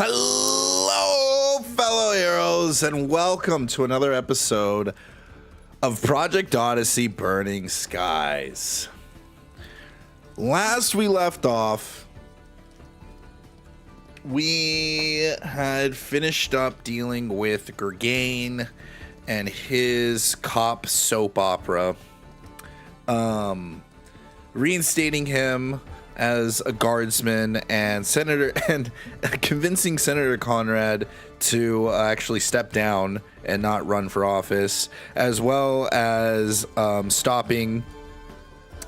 Hello, fellow heroes, and welcome to another episode of Project Odyssey Burning Skies. Last we left off, we had finished up dealing with Gergain and his cop soap opera, reinstating him as a guardsman and convincing Senator Conrad to actually step down and not run for office, as well as stopping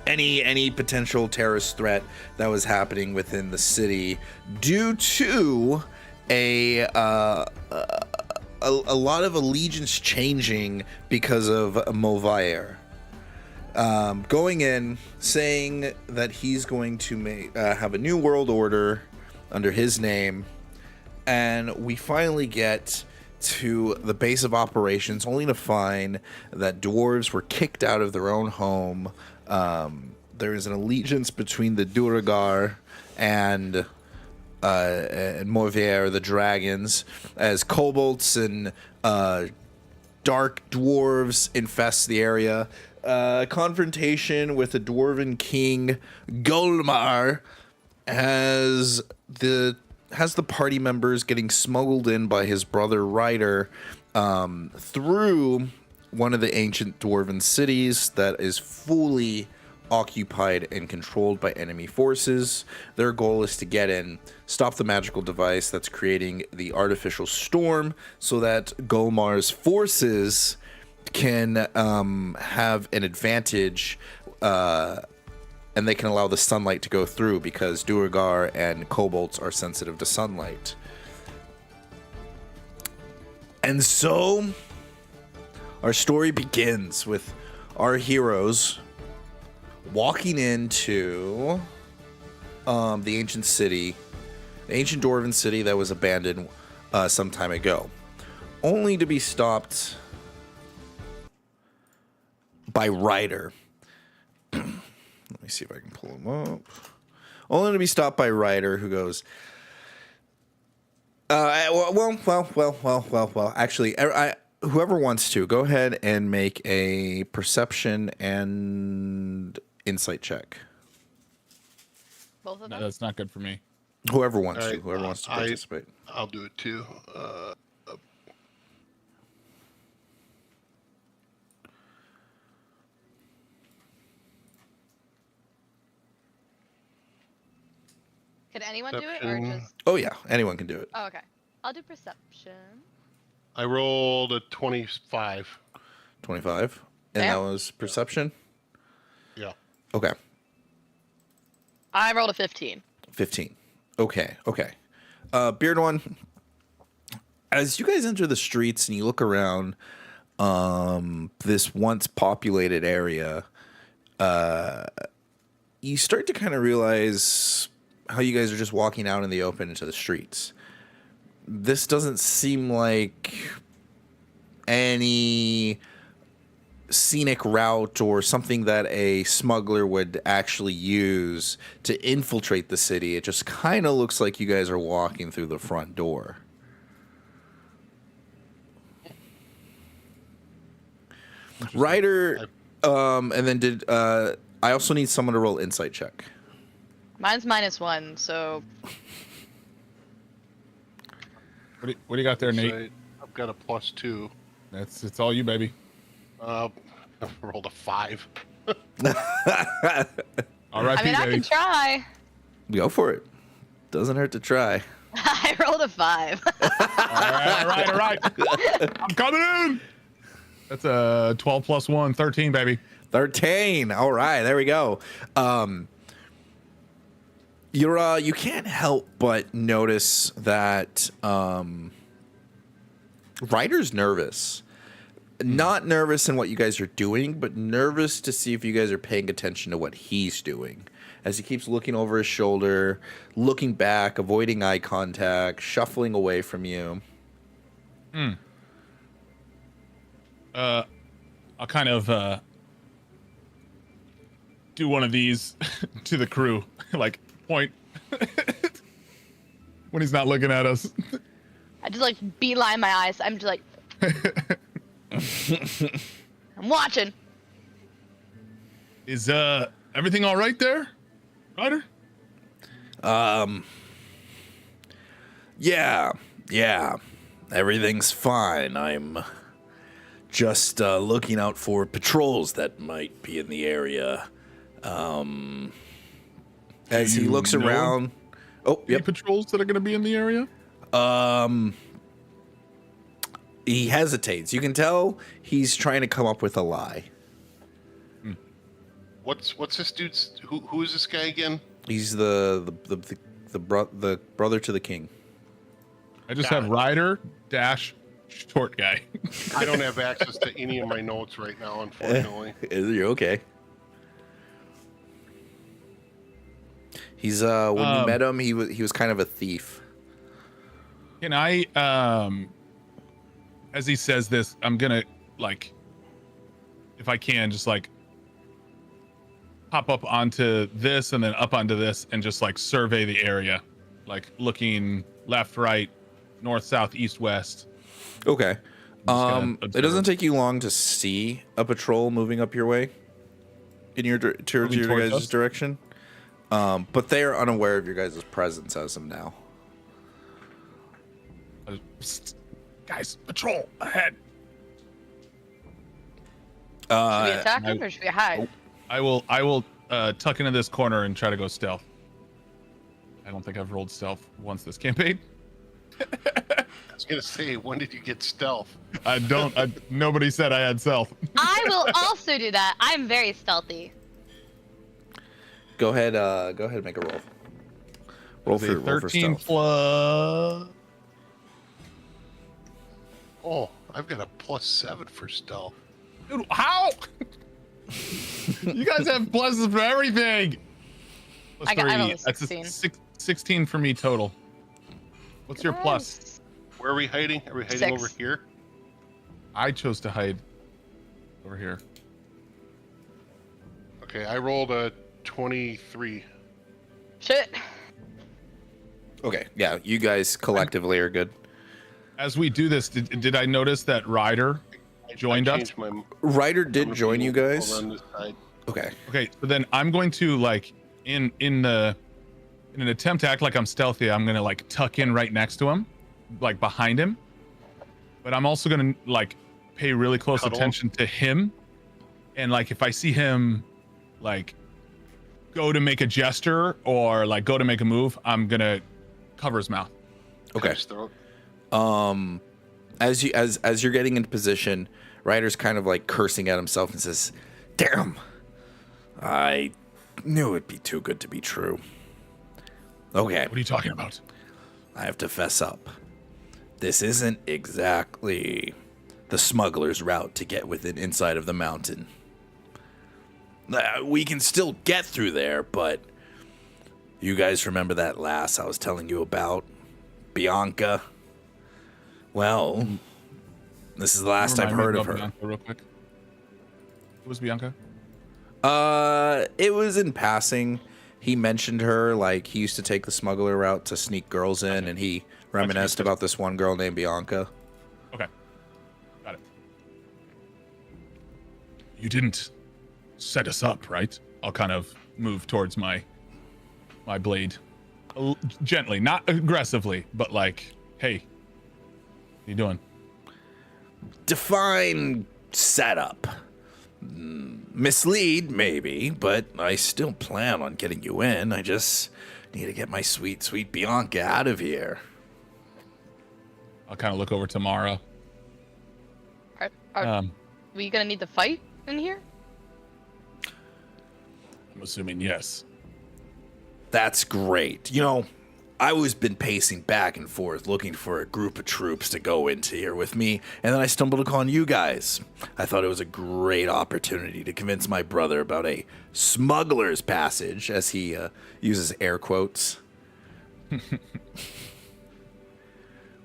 any potential terrorist threat that was happening within the city due to a lot of allegiance changing because of Movair. Going in, saying that he's going to have a new world order under his name, and we finally get to the base of operations, only to find that dwarves were kicked out of their own home. There is an allegiance between the Duragar and Morvier, the dragons, as kobolds and dark dwarves infest the area. Confrontation with the dwarven king Golmar has the party members getting smuggled in by his brother Ryder through one of the ancient dwarven cities that is fully occupied and controlled by enemy forces. Their goal is to get in, stop the magical device that's creating the artificial storm so that Golmar's forces can have an advantage, and they can allow the sunlight to go through because Duragar and kobolds are sensitive to sunlight. And so our story begins with our heroes walking into the ancient city, the ancient dwarven city that was abandoned some time ago, only to be stopped by Ryder. Let me see if I can pull him up. Only to be stopped by Ryder, who goes, well. Actually, whoever wants to, go ahead and make a perception and insight check. Both of them? No, that's not good for me. Whoever wants to participate. I'll do it too. Could anyone do it, or just? Oh yeah, anyone can do it. Oh, okay. I'll do perception. I rolled a 25. 25, and Damn. that was perception. Yeah. Okay. I rolled a 15. 15. Okay. Beard one, as you guys enter the streets and you look around this once populated area, you start to kind of realize how you guys are just walking out in the open into the streets. This doesn't seem like any scenic route or something that a smuggler would actually use to infiltrate the city. It just kind of looks like you guys are walking through the front door. Ryder, and then I also need someone to roll insight check. Mine's -1, so. What do you got there, Nate? So I've got a +2. It's all you, baby. I rolled a 5. All right, I mean, I baby. can try. Go for it. Doesn't hurt to try. I rolled a 5. All right. I'm coming in. That's a 12 plus 1, 13, baby. 13. All right, there we go. You can't help but notice that Ryder's nervous. Not nervous in what you guys are doing, but nervous to see if you guys are paying attention to what he's doing. As he keeps looking over his shoulder, looking back, avoiding eye contact, shuffling away from you. I'll kind of do one of these to the crew, like point. when he's not looking at us. I just like beeline my eyes. I'm just like, I'm watching. Is everything all right there, Ryder? Yeah, everything's fine. I'm just looking out for patrols that might be in the area. As he you looks know around. Oh, Any yep. patrols that are going to be in the area? He hesitates. You can tell he's trying to come up with a lie. What's this dude's? Who is this guy again? He's the brother to the king. I just Got have it. Ryder dash short guy. I don't have access to any of my notes right now, unfortunately. Is you okay? He's when you met him, he was kind of a thief. Can I, as he says this, I'm gonna like, if I can, just like hop up onto this and then up onto this and just like survey the area, like looking left, right, north, south, east, west. Okay. gonna It doesn't observe. take you long to see a patrol moving up your way in your towards Moving your towards guys' us? direction. But they are unaware of your guys' presence as of now. Psst. Guys, patrol ahead. Should we attack I- him or should we hide? I will tuck into this corner and try to go stealth. I don't think I've rolled stealth once this campaign. I was gonna say, when did you get stealth? Nobody said I had stealth. I will also do that. I'm very stealthy. Go ahead and make a roll. Roll It's a for 13 stealth. plus. Oh, I've got a +7 for stealth. Dude, how? You guys have pluses for everything. Plus I rolled a 3. That's a 16. 16 for me total. What's your plus? Nice. Where are we hiding? Are we hiding 6. over here? I chose to hide over here. Okay, I rolled a 23. Shit. Okay, yeah, you guys collectively are good. As we do this, did I notice that Ryder joined I us? changed my- Ryder I'm did gonna join be you guys. over on this side. Okay. Okay, so then I'm going to like in an attempt to act like I'm stealthy, I'm gonna like tuck in right next to him, like behind him. But I'm also gonna like pay really close Cuddle him? attention to him, and like if I see him like go to make a gesture or like go to make a move, I'm gonna cover his mouth. Okay. Cut his throat. As you're getting into position, Ryder's kind of like cursing at himself and says, "Damn, I knew it'd be too good to be true." Okay, What are you talking about? I have to fess up. This isn't exactly the smuggler's route to get within inside of the mountain. We can still get through there, but you guys remember that lass I was telling you about? Bianca? Well, this is the last I've Remind me heard of about her. Bianca real quick. Who was Bianca? It was in passing. He mentioned her, like he used to take the smuggler route to sneak girls in, and he reminisced about this one girl named Bianca. Okay. Got it. You didn't set us up, right? I'll kind of move towards my blade. Gently, not aggressively, but like, hey, what are you doing? Define setup. Mislead, maybe, but I still plan on getting you in. I just need to get my sweet, sweet Bianca out of here. I'll kind of look over to Mara. Are we gonna need to fight in here? I'm assuming yes. That's great. You know, I always been pacing back and forth looking for a group of troops to go into here with me, and then I stumbled upon you guys. I thought it was a great opportunity to convince my brother about a smuggler's passage, as he uses air quotes.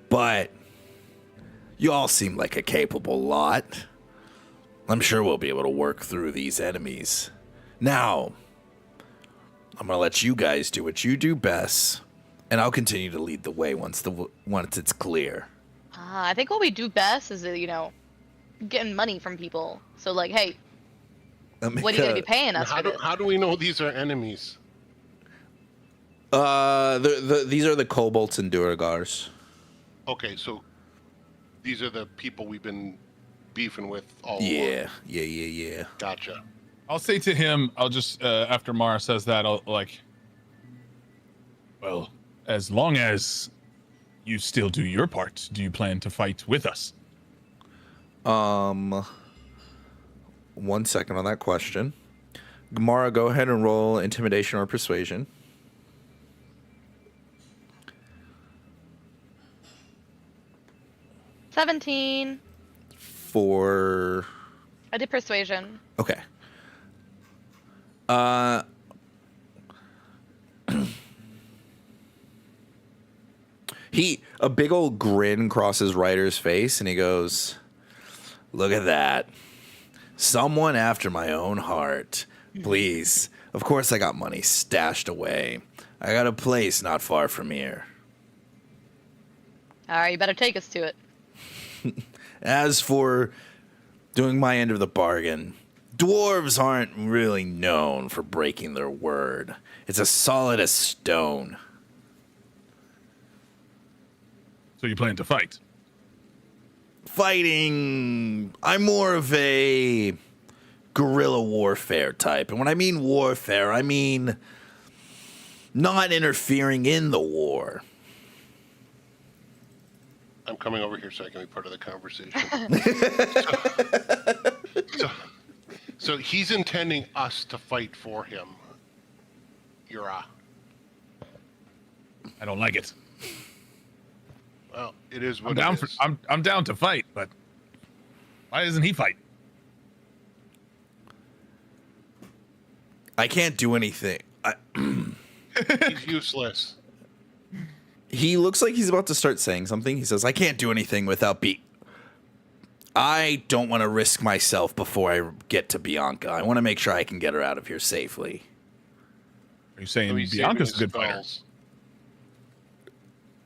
But you all seem like a capable lot. I'm sure we'll be able to work through these enemies. Now, I'm gonna let you guys do what you do best. and I'll continue to lead the way once it's clear. I think what we do best is, getting money from people. So, like, hey, what are you going to be paying us for this? How do we know these are enemies? These are the kobolds and Duragars. Okay, so these are the people we've been beefing with all Yeah, along. yeah. Gotcha. I'll say to him, I'll just after Mara says that, I'll like, well, as long as you still do your part, do you plan to fight with us? 1 second on that question. Gamara, go ahead and roll intimidation or persuasion. $17. For I did persuasion. okay. A big old grin crosses Ryder's face, and he goes, "Look at that. Someone after my own heart. Please. Of course I got money stashed away. I got a place not far from here. All right, you better take us to it. As for doing my end of the bargain, dwarves aren't really known for breaking their word. It's as solid as stone." So you plan to fight? Fighting, I'm more of a guerrilla warfare type. And when I mean warfare, I mean not interfering in the war. I'm coming over here so I can be part of the conversation. so he's intending us to fight for him. Yura. I don't like it. Well, it is I'm what down it for is. I'm down to fight, but why doesn't he fight? I can't do anything. He's useless. He looks like he's about to start saying something. He says, "I can't do anything without I don't want to risk myself before I get to Bianca. I want to make sure I can get her out of here safely." Are you saying So he's Bianca's a saving good his fighter? spells.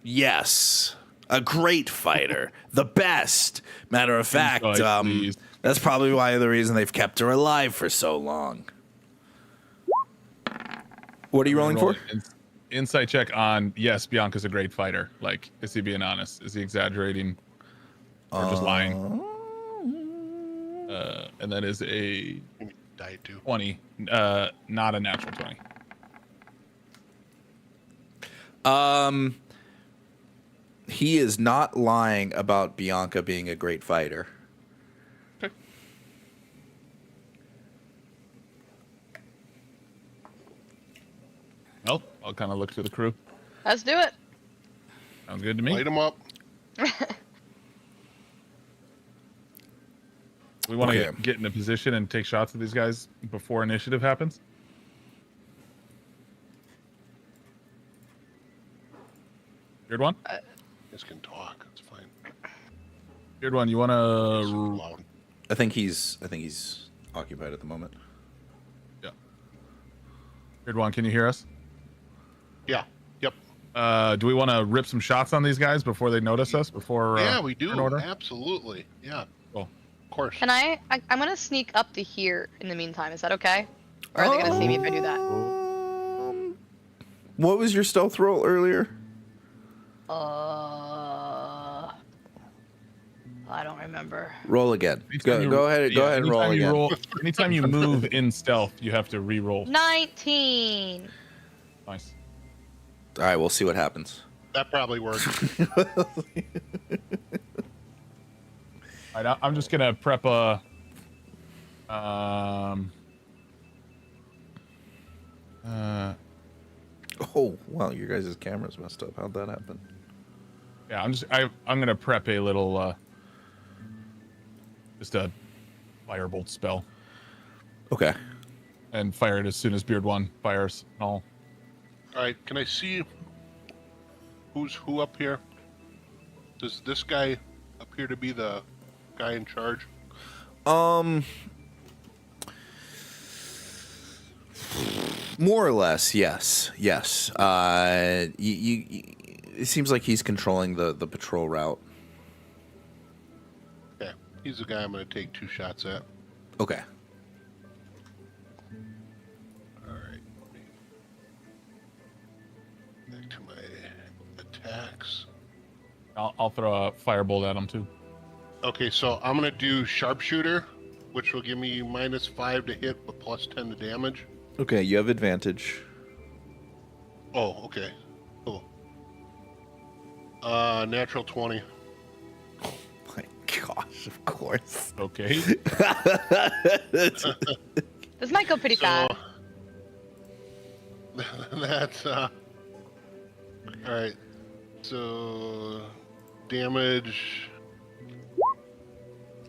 Yes. A great fighter. The best. Matter of fact, Insight, please. that's probably the reason they've kept her alive for so long. What are you rolling for? Insight check on, yes, Bianca's a great fighter. Like, is he being honest? Is he exaggerating? Or just lying? And that is a Die too. 20. Not a natural 20. He is not lying about Bianca being a great fighter. Okay. Well, I'll kind of look through the crew. Let's do it. Sounds good to me. Light him up. We want to Okay. get in a position and take shots at these guys before initiative happens. Weird one? This can talk. It's fine. Weird one, you want So to... loud. I think he's occupied at the moment. Yeah. Weird one, can you hear us? Yeah. Yep. Do we want to rip some shots on these guys before they notice us? Before Yeah, we turn do. order? Absolutely. Yeah. Cool. Of course. Can I'm gonna sneak up to here in the meantime. Is that okay? Or are they gonna see me if I do that? What was your stealth roll earlier? I don't remember. Roll again. Anytime you- Go ahead and anytime roll you again. anytime you move in stealth, you have to re-roll. 19. Nice. All right, we'll see what happens. That probably worked. All right, I'm just gonna prep a. Oh, wow, your guys' camera's messed up. How'd that happen? Yeah, I'm gonna prep a little. Just a firebolt spell Okay. and fire it as soon as Beard One fires. And all. All right. Can I see who's who up here? Does this guy appear to be the guy in charge? More or less, yes. Yes. It seems like he's controlling the patrol route. Okay. He's the guy I'm going to take 2 shots at. Okay. All right. Back to my attacks. I'll throw a firebolt at him too. Okay, so I'm going to do sharpshooter, which will give me -5 to hit, but +10 to damage. Okay, you have advantage. Oh, okay. Cool. Natural 20. Oh my gosh, of course. Okay. This might go pretty fast. That's all right. So damage.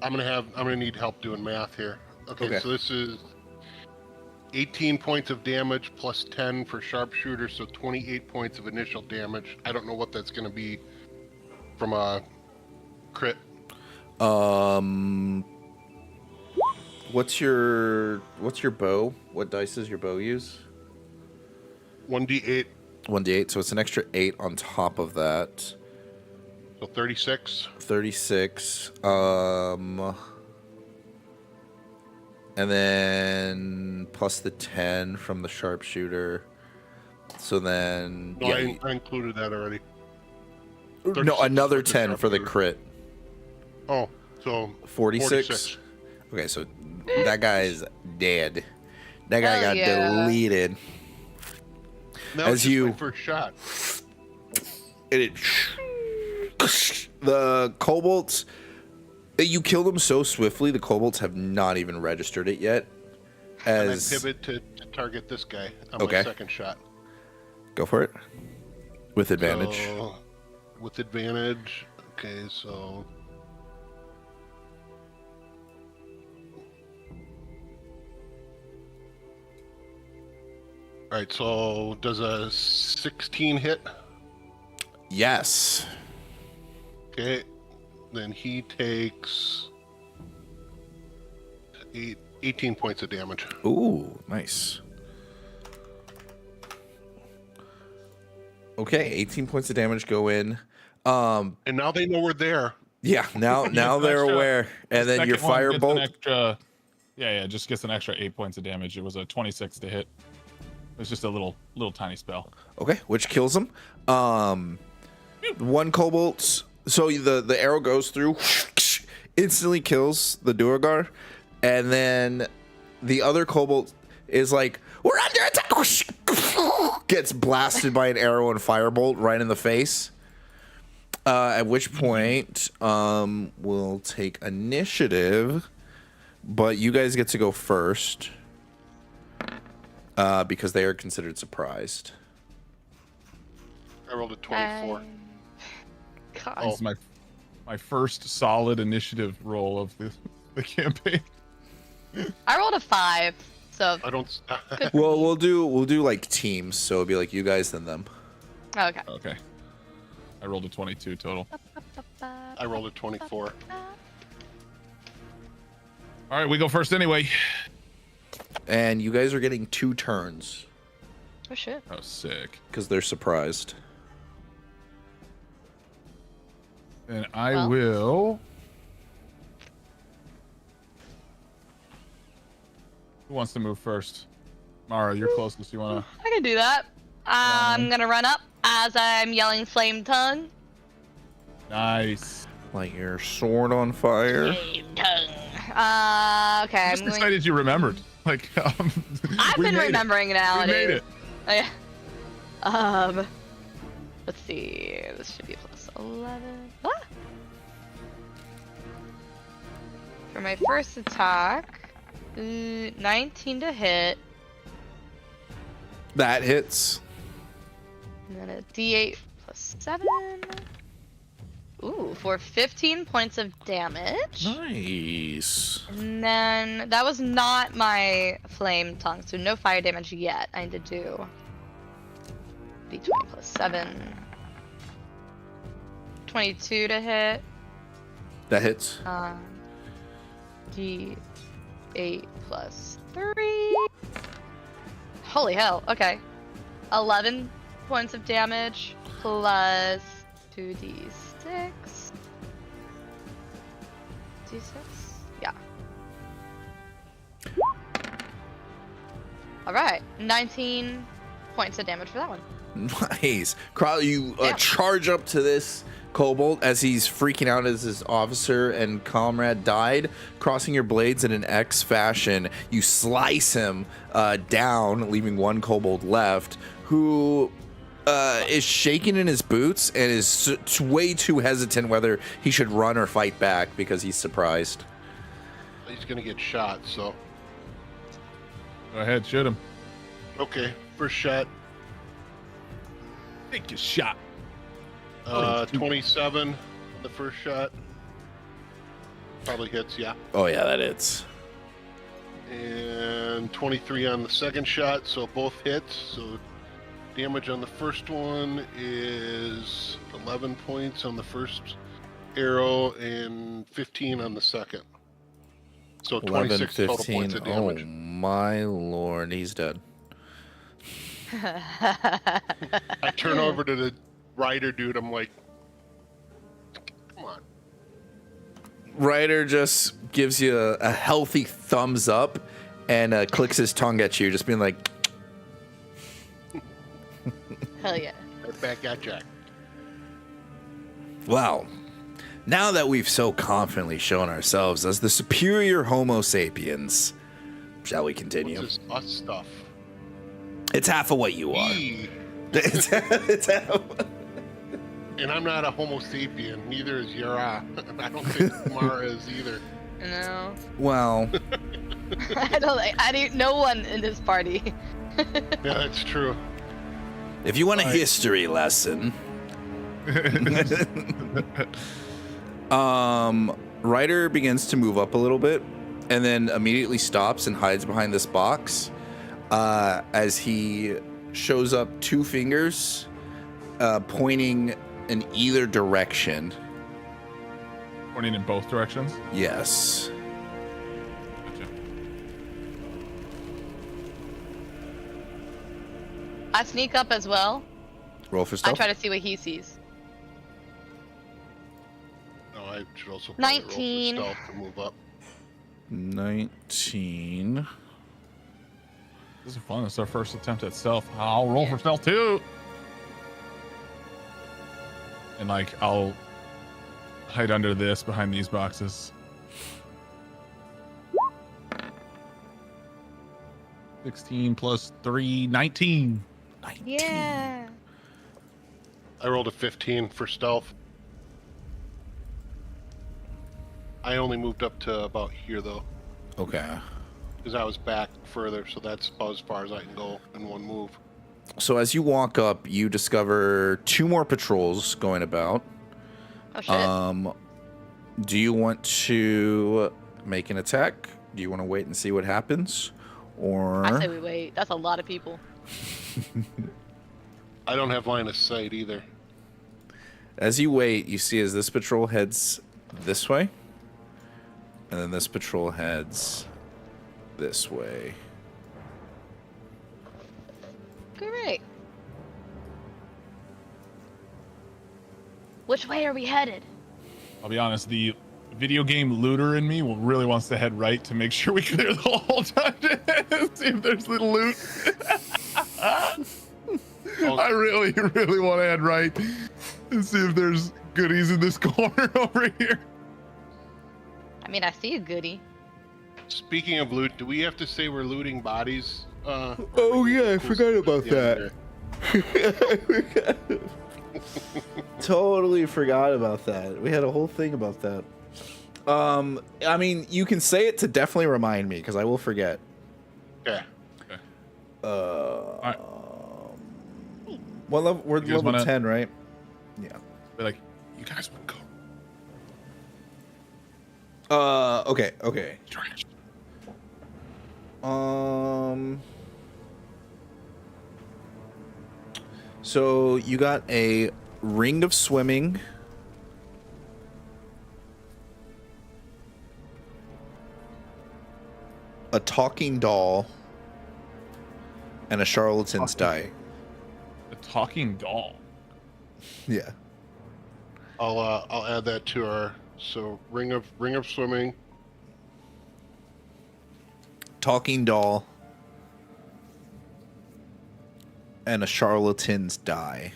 I'm gonna need help doing math here. Okay. So this is 18 points of damage plus 10 for sharpshooter, so 28 points of initial damage. I don't know what that's gonna be from a crit. What's your bow? What dice does your bow use? 1d8. 1d8, so it's an extra 8 on top of that. So 36. 36. And then plus the 10 from the sharpshooter. So then No, I included that already. no, 36 another for the 10 for the sharpshooter. crit. Oh, so 46. Okay, so that guy's dead. That guy Hell got yeah. deleted. That was As just you- my first shot. And it the kobolds, you killed them so swiftly, the kobolds have not even registered it yet. And then As pivot to target this guy on Okay. my second shot. go for it with advantage. So, with advantage. Okay, so all right. So does a 16 hit? Yes. Okay, then he takes 18 points of damage. Ooh, nice. Okay, 18 points of damage go in. And now they know we're there. Yeah, now they're extra- aware. And then your Second one gets an firebolt. extra, yeah, just gets an extra 8 points of damage. It was a 26 to hit. It was just a little tiny spell. Okay, which kills him. One kobold. So the arrow goes through, instantly kills the Duergar, and then the other kobold is like, "We're under attack!" Gets blasted by an arrow and firebolt right in the face. At which point, we'll take initiative, but you guys get to go first because they are considered surprised. I rolled a 24. God. This is my first solid initiative roll of the campaign. I rolled a 5, so I don't. Well, we'll do like teams, so it'll be like you guys then them. okay. Okay. I rolled a 22 total. I rolled a 24. All right, we go first anyway. And you guys are getting 2 turns Oh shit. Oh, sick. because they're surprised. And I Well. will. Who wants to move first? Mara, you're closest. You wanna? I can do that. I'm gonna run up as I'm yelling flame tongue. Nice. Like your sword on fire. Flame tongue. Okay, I'm I'm just going. excited you remembered. Like, I've we been made it. remembering now. We made it. Oh, yeah. Let's see. This should be plus 11. Ah! For my first attack, 19 to hit, That hits. and then a D8 plus 7. Ooh, for 15 points of damage. Nice. And then that was not my flame tongue, so no fire damage yet. I need to do D20 plus 7. 22 to hit. That hits. D8 plus 3. Holy hell. Okay. 11 points of damage plus 2d6. D6? Yeah. Alright. 19 points of damage for that one. Nice. Crowley, you Yeah. charge up to this kobold as he's freaking out as his officer and comrade died. Crossing your blades in an X fashion, you slice him down, leaving one kobold left, who is shaking in his boots and is way too hesitant whether he should run or fight back because he's surprised. He's gonna get shot, so. Go ahead, shoot him. Okay, first shot. Take your shot. 27 on the first shot. Probably hits, yeah. Oh yeah, that hits. And 23 on the second shot, so both hits. So damage on the first one is 11 points on the first arrow and 15 on the second. So 26 total points of damage. Oh my lord, he's dead. I turn over to the rider dude. I'm like, come on. Ryder just gives you a healthy thumbs up and clicks his tongue at you, just being like, Hell yeah. Right back at Jack. wow. Now that we've so confidently shown ourselves as the superior Homo sapiens, shall we continue? What's this us stuff? It's half of what you are. Eee. It's half. And I'm not a Homo sapien. Neither is Yara. I don't think Mara is either. No. Well, I don't no one in this party. Yeah, that's true. if you want a history lesson, Ryder begins to move up a little bit and then immediately stops and hides behind this box as he shows up two fingers pointing in either direction. Pointing in both directions. Yes. Gotcha. I sneak up as well. Roll for I stealth. try to see what he sees. No, I should also probably 19. roll for stealth to move up. 19. This is fun. It's our first attempt at stealth. I'll roll for stealth too. And like, I'll hide under this, behind these boxes. 16 plus 3, 19. 19. Yeah. I rolled a 15 for stealth. I only moved up to about here though, Okay. because I was back further, so that's about as far as I can go in one move. So as you walk up, you discover two more patrols going about. Oh shit. Do you want to make an attack? Do you want to wait and see what happens? Or I say we wait. That's a lot of people. I don't have line of sight either. as you wait, you see as this patrol heads this way, and then this patrol heads this way. Great. Which way are we headed? I'll be honest, the video game looter in me really wants to head right to make sure we clear the whole dungeon and see if there's the loot. I really, really want to head right and see if there's goodies in this corner over here. I mean, I see a goodie. Speaking of loot, do we have to say we're looting bodies? Oh yeah, I forgot about that. Totally forgot about that. We had a whole thing about that. I mean, you can say it to definitely remind me because I will forget. Okay. Alright. What level? We're You guys level wanna- 10, right? Yeah. Be like, you guys would go Okay. Okay. trash. So you got a ring of swimming. A talking doll. and a charlatan's die. A talking doll. Yeah. I'll add that to our ring of swimming. Talking doll. And a charlatan's die.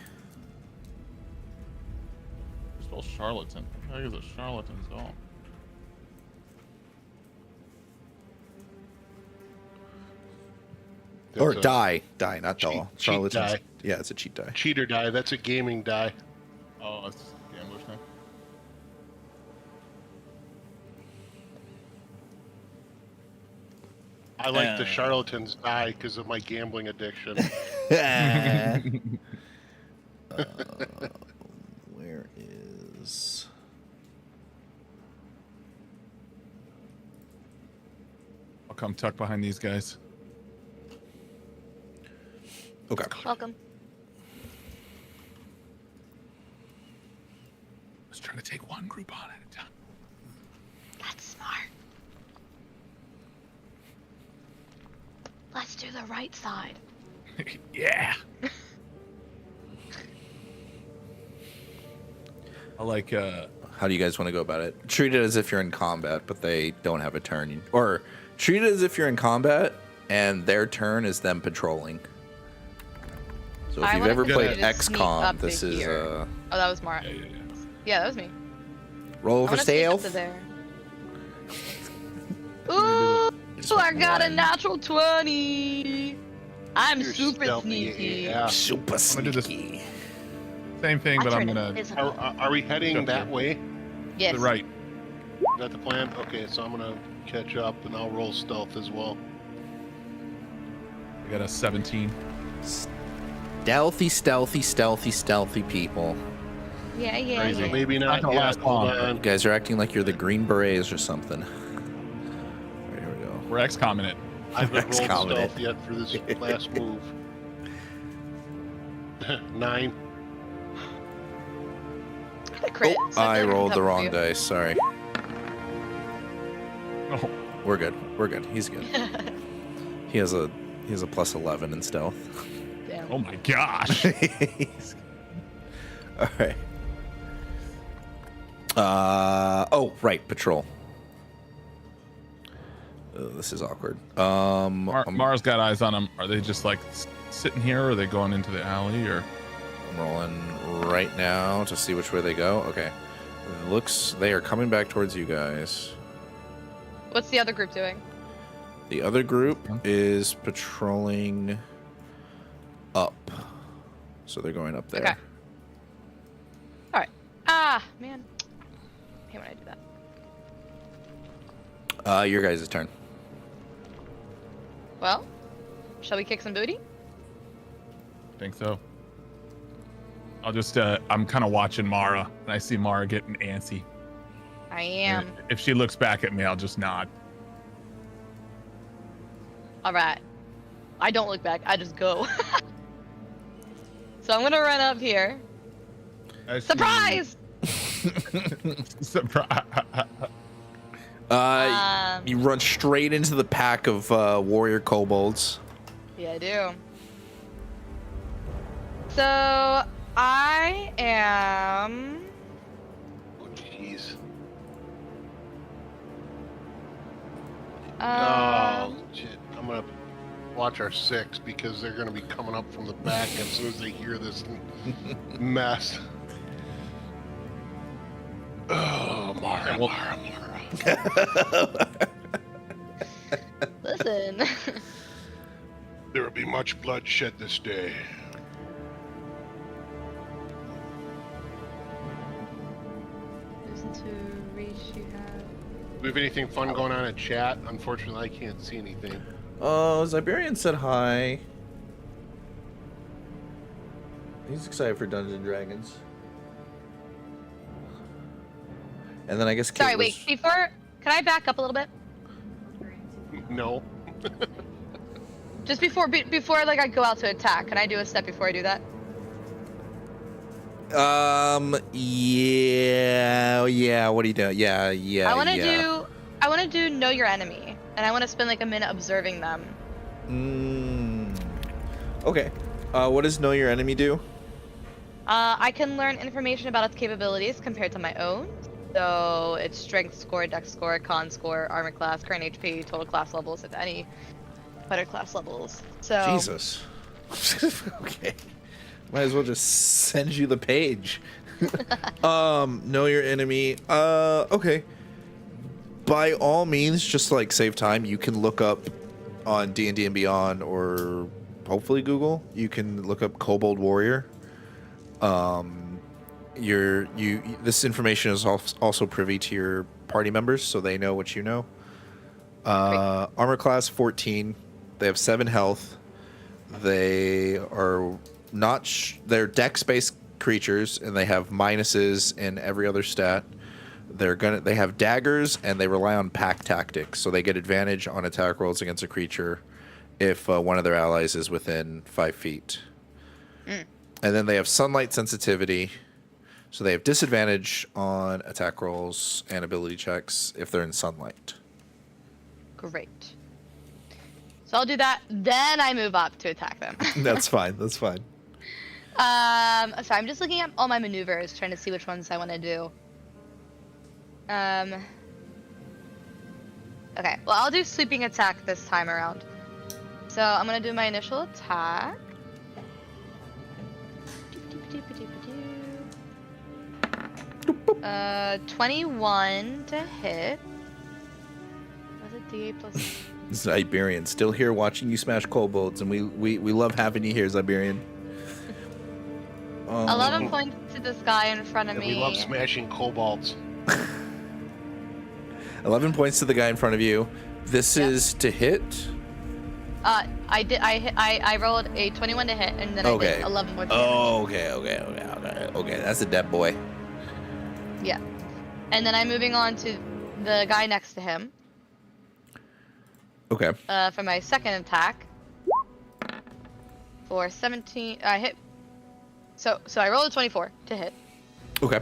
Spell charlatan. What the heck is a charlatan's doll? Or That's a die, not doll. cheat Charlatan's. die. Yeah, it's a cheat die. cheater die. That's a gaming die. Oh, that's gambler's name. I like the charlatan's die because of my gambling addiction. Where is? I'll come tuck behind these guys. Okay. Welcome. Let's try to take one group on at a time. That's smart. Let's do the right side. Yeah. I like How do you guys want to go about it? Treat it as if you're in combat, but they don't have a turn. Or treat it as if you're in combat and their turn is them patrolling. So if I you've wanna ever continue played to sneak XCOM, up this to is here. Oh, that was Mara. yeah. Yeah, that was me. roll I for wanna sneak up stealth. to there. Ooh, I got a natural 20. I'm You're super stealthy, sneaky. yeah. Super gonna do this- sneaky. Same thing, but I'm turned gonna invisible. Are we heading Up that there. way? Yes. to the right. Is that the plan? Okay, so I'm gonna catch up and I'll roll stealth as well. I got a 17. Stealthy people. Yeah, yeah, Crazy. yeah. Maybe not gonna yet. last Hold long. on. You guys are acting like you're the Green Berets or something. Right, here we go. We're XCOMing it. I haven't rolled XCOM it. stealth yet for this last move. 9. The crit, Oh, so I I feel like rolled it's the up wrong for you. dice. Sorry. Oh, We're good. He's good. He has a plus 11 in stealth. Damn. oh my gosh. All right. Oh, right, patrol. This is awkward. Mara's got eyes on them. Are they just like sitting here, or are they going into the alley, or? I'm rolling right now to see which way they go. Okay. They are coming back towards you guys. What's the other group doing? The other group is patrolling up. So they're going up there. Okay. All right. Ah, man. I hate when I do that. Your guys' turn. Well, shall we kick some booty? I think so. I'll just, I'm kind of watching Mara, and I see Mara getting antsy. I am. If she looks back at me, I'll just nod. All right. I don't look back. I just go. So I'm gonna run up here. I see- Surprise! Surprise! You run straight into the pack of warrior kobolds. Yeah, I do. So I am. Oh, jeez. Um, Oh, shit. I'm gonna watch our 6 because they're gonna be coming up from the back as soon as they hear this mess. Oh, Mara, Mara. Listen. There will be much blood shed this day. Listen to reach you have. Do we have anything fun going on in chat? Unfortunately, I can't see anything. Ziberian said hi. He's excited for Dungeons and Dragons. And then I guess Kate Sorry, was- wait. Before, can I back up a little bit? No. Just before like I go out to attack. Can I do a step before I do that? Yeah. What are you doing? Yeah. I want to do know your enemy, and I want to spend like a minute observing them. Okay. What does know your enemy do? I can learn information about its capabilities compared to my own. So its strength score, dex score, con score, armor class, current HP, total class levels, if any, better class levels. So Jesus. Okay. Might as well just send you the page. Know your enemy. Okay. By all means, just like save time, you can look up on D&D and Beyond, or hopefully Google. You can look up Kobold Warrior. This information is also privy to your party members, so they know what you know. Armor class 14. They have 7 health. They are they're dex-based creatures, and they have minuses in every other stat. They have daggers, and they rely on pack tactics, so they get advantage on attack rolls against a creature if one of their allies is within 5 feet. And then they have sunlight sensitivity, so they have disadvantage on attack rolls and ability checks if they're in sunlight. great. So I'll do that. Then I move up to attack them. That's fine. That's fine. So I'm just looking at all my maneuvers, trying to see which ones I want to do. Okay, well, I'll do sweeping attack this time around. So I'm gonna do my initial attack. 21 to hit. That's a D8 plus. Ziberian, still here watching you smash kobolds, and we love having you here, Ziberian. 11 points to this guy in front of And me. we love smashing kobolds. 11 points to the guy in front of you. This is to hit. I rolled a 21 to hit, and then I did 11 points. Okay. That's a dead boy. Yeah. And then I'm moving on to the guy next to him. Okay. For my second attack. For 17, I hit. So I rolled a 24 to hit. Okay.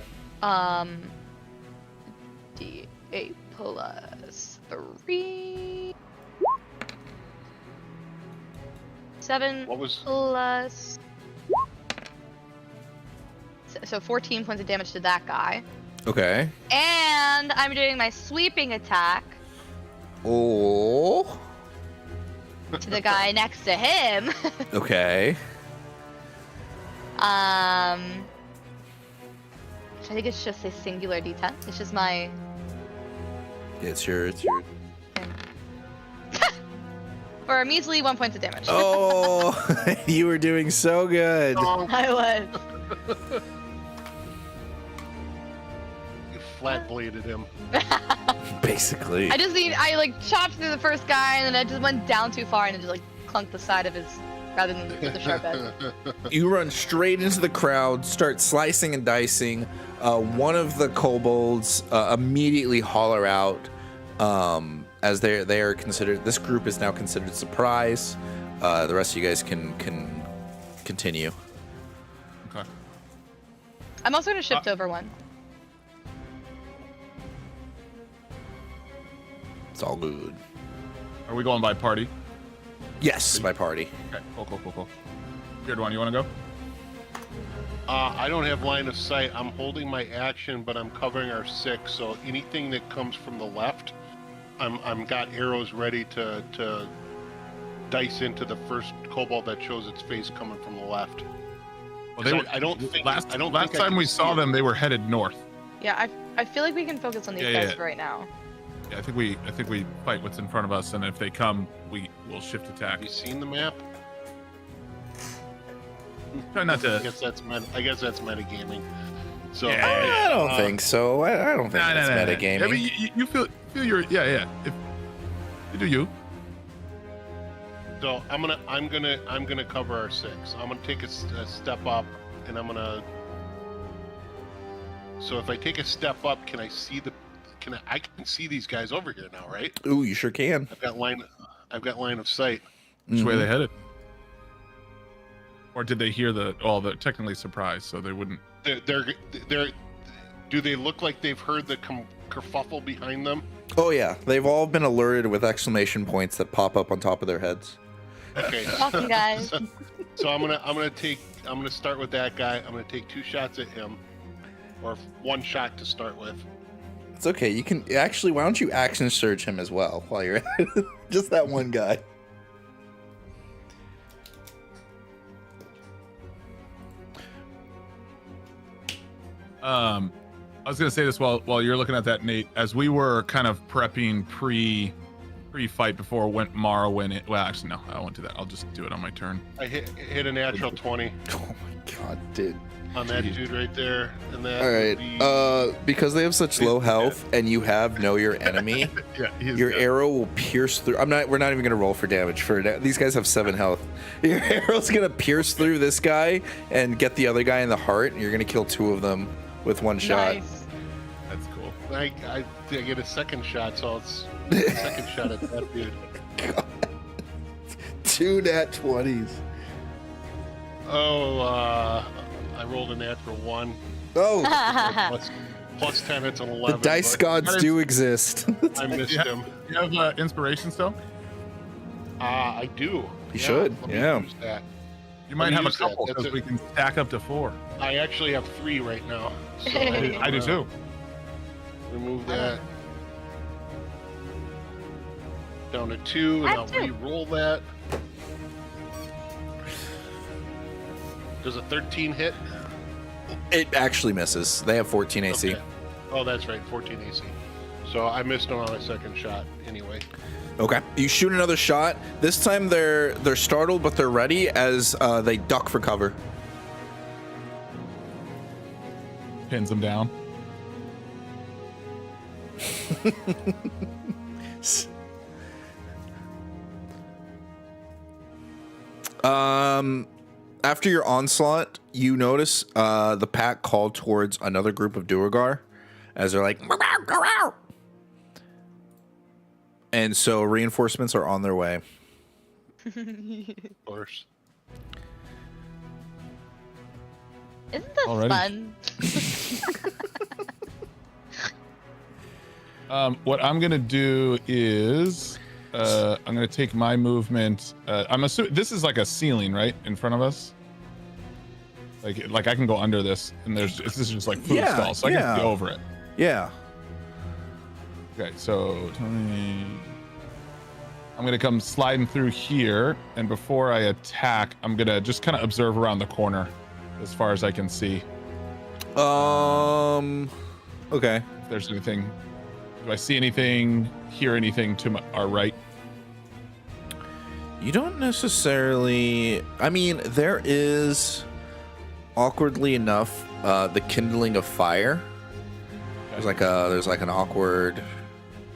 D8 plus 3. 7 What was- plus. So 14 points of damage to that guy. Okay. And I'm doing my sweeping attack Oh. to the guy next to him. Okay. I think it's just a singular D10. It's just my. It's your. For a measly 1 point of damage. Oh, you were doing so good. I was. You flat bladed him. Basically. I like chopped through the first guy, and then I just went down too far, and it just like clunked the side of his, rather than the sharp edge. You run straight into the crowd, start slicing and dicing. One of the kobolds immediately holler out, as they are considered. This group is now considered surprise. The rest of you guys can continue. Okay. I'm also gonna shift over one. It's all good. Are we going by party? Yes, my party. Okay. Cool. Weird one. You want to go? I don't have line of sight. I'm holding my action, but I'm covering our 6. So anything that comes from the left, I'm got arrows ready to dice into the first kobold that shows its face coming from the left. Well, I don't think last I don't last think I time can we see saw it. them, they were headed north. Yeah, I feel like we can focus on these guys for right now. Yeah, I think we fight what's in front of us, and if they come, we will shift attack. Have you seen the map? Try not I to. guess that's metagaming. So I don't think so. I don't think that's metagaming. I mean, you feel your yeah. If you do you. So I'm gonna cover our 6. I'm gonna take a step up, and I'm gonna. So if I take a step up, can I see I can see these guys over here now, right? Ooh, you sure can. I've got line of sight. Which way they headed? Or did they hear they're technically surprised, so they wouldn't. They're. Do they look like they've heard the kerfuffle behind them? Oh yeah, they've all been alerted with exclamation points that pop up on top of their heads. Okay. Awesome, guys. So I'm gonna start with that guy. I'm gonna take 2 shots at him, or 1 shot to start with. It's okay. You can actually. Why don't you action surge him as well while you're at it? Just that one guy. I was gonna say this while you're looking at that, Nate. As we were kind of prepping pre-fight before Mara went in. Well, actually, no, I won't do that. I'll just do it on my turn. I hit a natural 20 Oh my god, dude. on that dude right there, and that. All right. Because they have such low health, and you have know your enemy, Yeah, your arrow will pierce through. We're not even gonna roll for damage for that. These guys have 7 health. Your arrow's gonna pierce through this guy and get the other guy in the heart, and you're gonna kill 2 of them with 1 shot. Nice. That's cool. I get a second shot, so it's a second shot at that dude. God. 2 nat 20s. Oh, I rolled a natural 1. Oh, plus 10, it's an the 11. dice but gods do exist. I missed Yeah. him. You have inspiration still? I do. You should, let me yeah. use that. You might me have a use that. couple That's because it. we can stack up to 4. I actually have 3 right now. So I do too. Remove that. Down to 2, and I I'll have 2. re-roll that. Does a 13 hit? It actually misses. They have 14 AC. Okay. Oh, that's right, 14 AC. So I missed him on my second shot anyway. Okay. You shoot another shot. This time they're startled, but they're ready as they duck for cover. Pins them down. After your onslaught, you notice the pack call towards another group of Duergar as they're like, "Meow." And so reinforcements are on their way. Of course. Isn't this Already. fun? What I'm gonna do is I'm gonna take my movement. I'm assuming this is like a ceiling, right, in front of us. Like I can go under this, and this is just like food Yeah, stalls, so I yeah. can see over it. Yeah. Okay, so 20. I'm gonna come sliding through here, and before I attack, I'm gonna just kind of observe around the corner, as far as I can see. Okay. If there's anything, do I see anything, hear anything to our right? You don't necessarily. I mean, there is, awkwardly enough, the kindling of fire. There's like an awkward.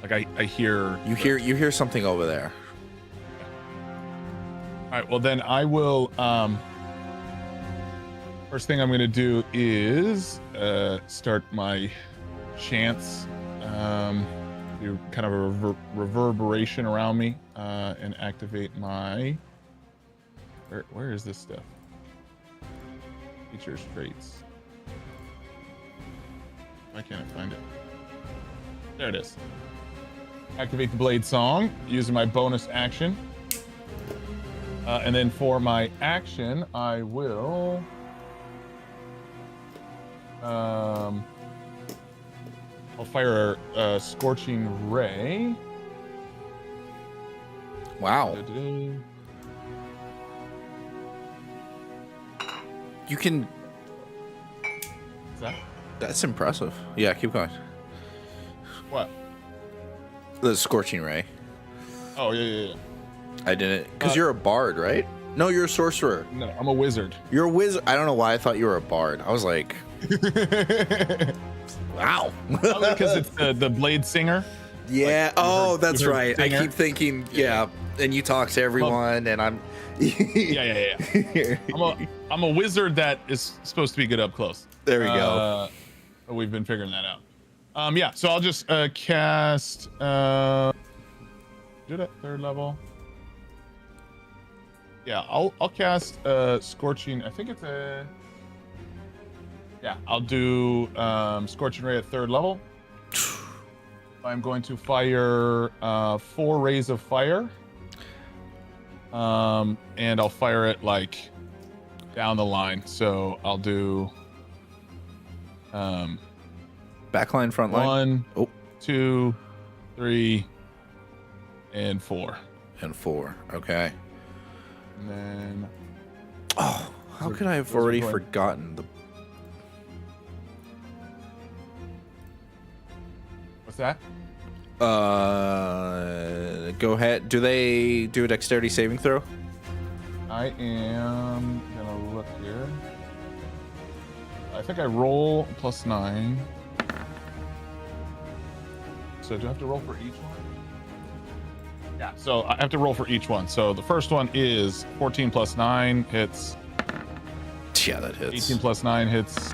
Like I hear. You hear something over there. All right. Well, then I will. First thing I'm going to do is start my chants. Do kind of a reverberation around me and activate my. Where is this stuff? Features, traits. Why can't I find it? There it is. Activate the blade song using my bonus action. And then for my action, I will. I'll fire a scorching ray. Wow. Da-da-da. You can. Is that That's impressive. Yeah, keep going. what? The scorching ray. Oh yeah. I didn't, because you're a bard, right? No, you're a sorcerer. No, I'm a wizard. You're a wizard. I don't know why I thought you were a bard. I was like, wow. Because it's the blade singer. Yeah. Like, Oh, you that's heard right. I singer? keep thinking, yeah. And you talk to everyone, and I'm. Yeah. I'm a wizard that is supposed to be good up close. There we go. We've been figuring that out. Yeah. So I'll just cast. Do that 3rd level. Yeah, I'll cast scorching. I think it's a. Yeah, I'll do scorching ray at 3rd level. I'm going to fire 4 rays of fire. And I'll fire it like down the line. So I'll do Backline, front line. 1, 2, 3, and 4. And 4. Okay. And then Oh, how could I have those are already going- forgotten the? what's that? Go ahead. Do they do a dexterity saving throw? I am gonna look here. I think I roll +9. So do I have to roll for each one? Yeah. So I have to roll for each one. So the first one is 14 + 9 hits. Yeah, that hits. 18 + 9 hits.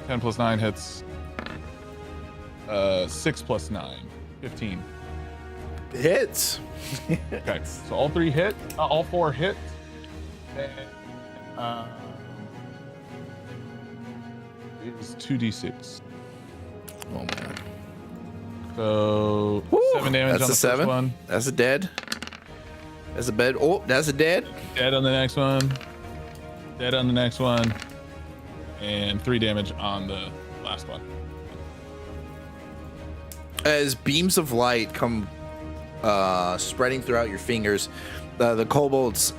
10 + 9 hits. 6 + 9, 15. Hits. Okay. So all 3 hit. All 4 hit. And, it's 2d6. Oh man. So Woo, 7 damage that's on the a 7. first one. That's a dead. That's a bed. Oh, that's a dead. Dead on the next one. Dead on the next one. And 3 damage on the last one. As beams of light come spreading throughout your fingers, the kobolds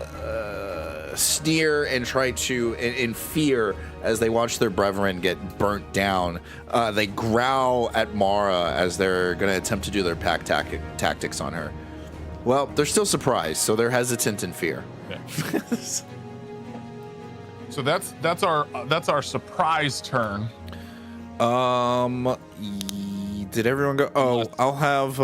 sneer and try to, in fear, as they watch their brethren get burnt down. They growl at Mara as they're going to attempt to do their pack tactics on her. Well, they're still surprised, so they're hesitant in fear. Okay. So that's our surprise turn. Did everyone go? Oh, I'll have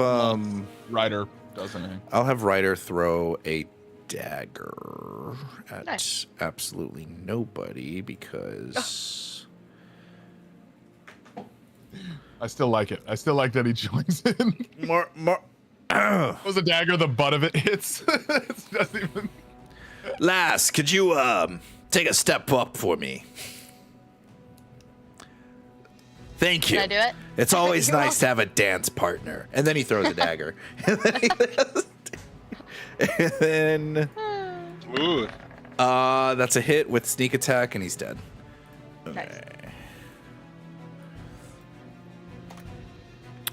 Ryder does anything. I'll have Ryder throw a dagger at Nice. absolutely nobody because I still like it. I still like that he joins in. more. Was a dagger the butt of it hits? It doesn't even. Lass, could you take a step up for me? Thank you. Can I do it? It's always You're nice to have a dance partner. And then he throws a dagger. And then Ooh. that's a hit with sneak attack, and he's dead. Nice.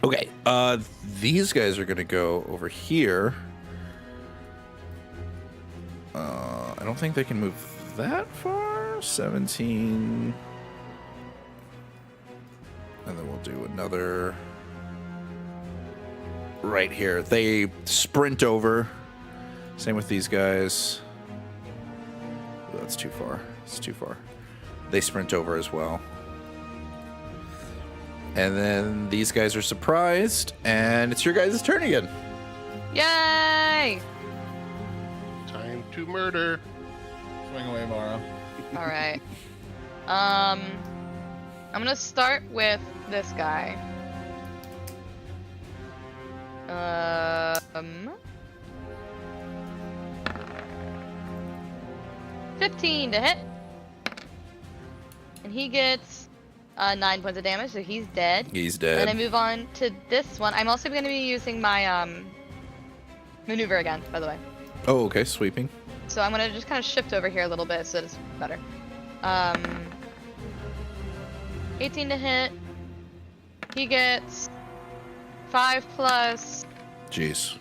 Okay, these guys are gonna go over here. I don't think they can move that far. 17. And then we'll do another right here. They sprint over. Same with these guys. Oh, that's too far. It's too far. They sprint over as well. And then these guys are surprised, and it's your guys' turn again. Yay! Time to murder. Swing away, Mara. All right. I'm gonna start with this guy. 15 to hit, and he gets 9 points of damage, so he's dead. He's And then I dead. move on to this one. I'm also going to be using my maneuver again, by the way. Oh, okay, sweeping. So I'm going to just kind of shift over here a little bit so that it's better. 18 to hit. He gets 5 plus Jeez.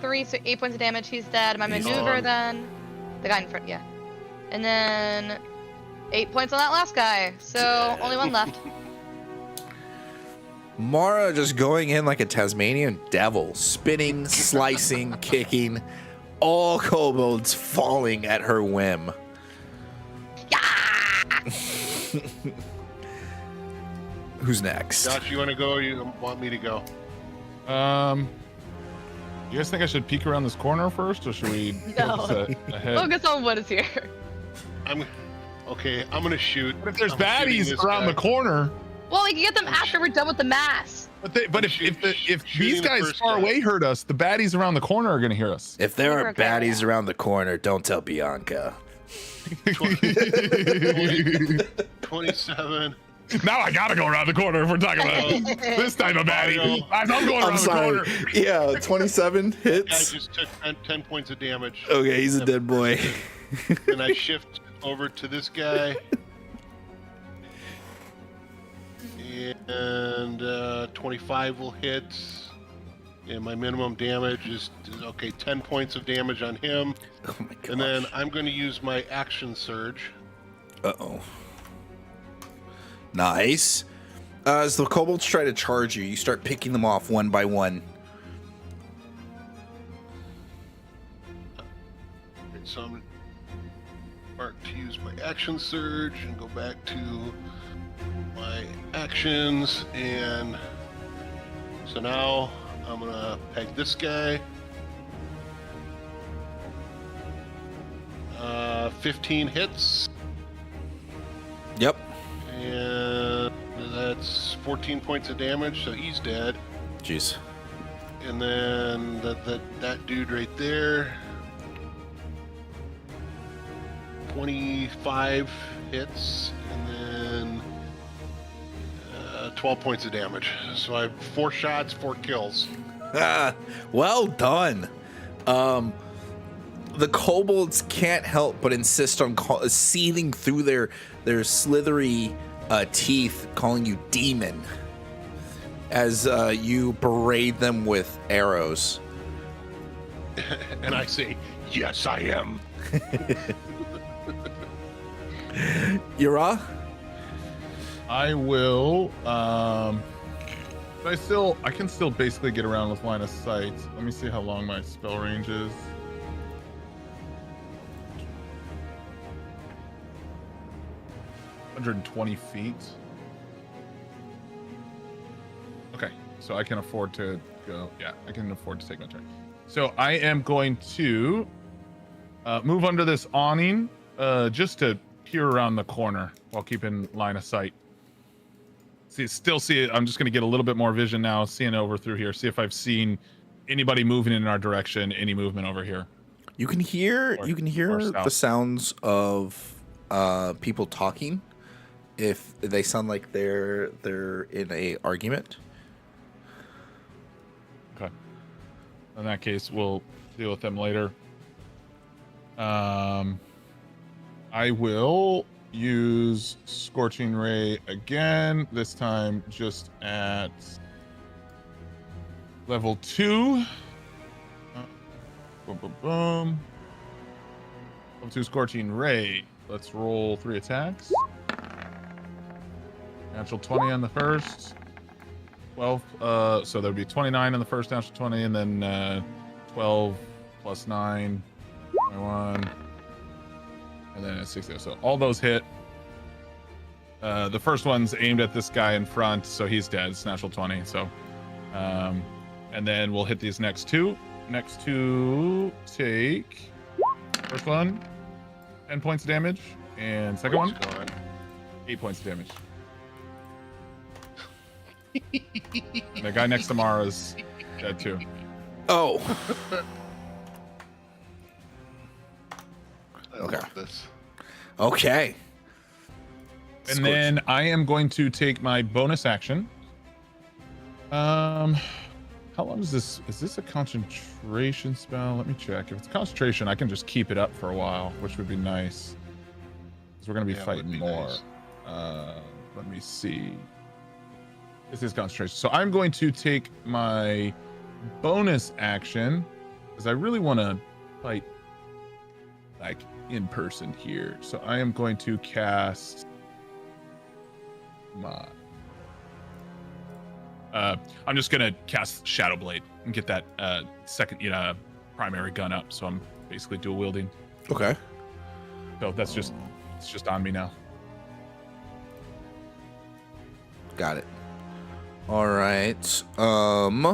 3, so 8 points of damage. He's dead. My He's maneuver on. then. The guy in front, yeah. And then 8 points on that last guy. So only one left. Mara just going in like a Tasmanian devil, spinning, slicing, kicking, all kobolds falling at her whim. Who's next? Josh, you want to go or you want me to go? You guys think I should peek around this corner first, or should we No. focus ahead? Focus on what is here. I'm going to shoot. But if there's I'm shooting baddies this around guy. the corner, Well, we can get them after we're done with the mass. but if Shooting these the guys first far guy. away heard us, the baddies around the corner are gonna hear us. If there We're are okay, baddies yeah. around the corner, don't tell Bianca. 27, Now I gotta go around the corner if we're talking about this type of baddie. I'm going around the corner. Yeah, 27 I hits. just took 10 points of damage. Okay, he's a dead boy. Then I shift over to this guy. And 25 will hit. And my minimum damage is, okay, 10 points of damage on him. Oh my gosh. And then I'm going to use my action surge. Uh-oh. Nice. As the kobolds try to charge you, you start picking them off one by one. Okay, so I'm mark to use my action surge and go back to my actions. And so now I'm going to peg this guy. 15 hits. Yep. And that's 14 points of damage, so he's dead. Jeez. And then that dude right there, 25 hits, and then 12 points of damage. So I have 4 shots, 4 kills. Well done. The kobolds can't help but insist on seething through their slithery teeth, calling you demon, as you berate them with arrows. And I say, yes, I am. Yura? I will. I can still basically get around with line of sight. Let me see how long my spell range is. 120 feet. Okay, so I can afford to go. Yeah, I can afford to take my turn. So I am going to move under this awning just to peer around the corner while keeping line of sight. Still see it. I'm just going to get a little bit more vision now, seeing over through here. See if I've seen anybody moving in our direction. Any movement over here. You can hear the sounds of people talking. If they sound like they're in a argument. Okay. In that case, we'll deal with them later. I will use Scorching Ray again, this time just at level 2. Boom, boom, boom. Level 2 Scorching Ray. Let's roll 3 attacks. Natural 20 on the first. 12, so there'd be 29 on the first natural 20, and then 12 plus 9, 21, and then a 60. So all those hit. The first one's aimed at this guy in front, so he's dead. It's natural 20. So, and then we'll hit these next two. Next two take. First one, 10 points of damage, and second one, 8 points of damage. The guy next to Mara's dead too. Oh. Okay. This. Okay. And then I am going to take my bonus action. How long is this? Is this a concentration spell? Let me check. If it's concentration, I can just keep it up for a while, which would be nice. Because we're going to be fighting more. Nice. Let me see. This is concentration. So I'm going to take my bonus action, because I really want to fight like in person here. So I am going to cast my I'm just gonna cast Shadow Blade and get that second primary gun up, so I'm basically dual wielding. Okay. So that's just it's just on me now. Got it. All right. I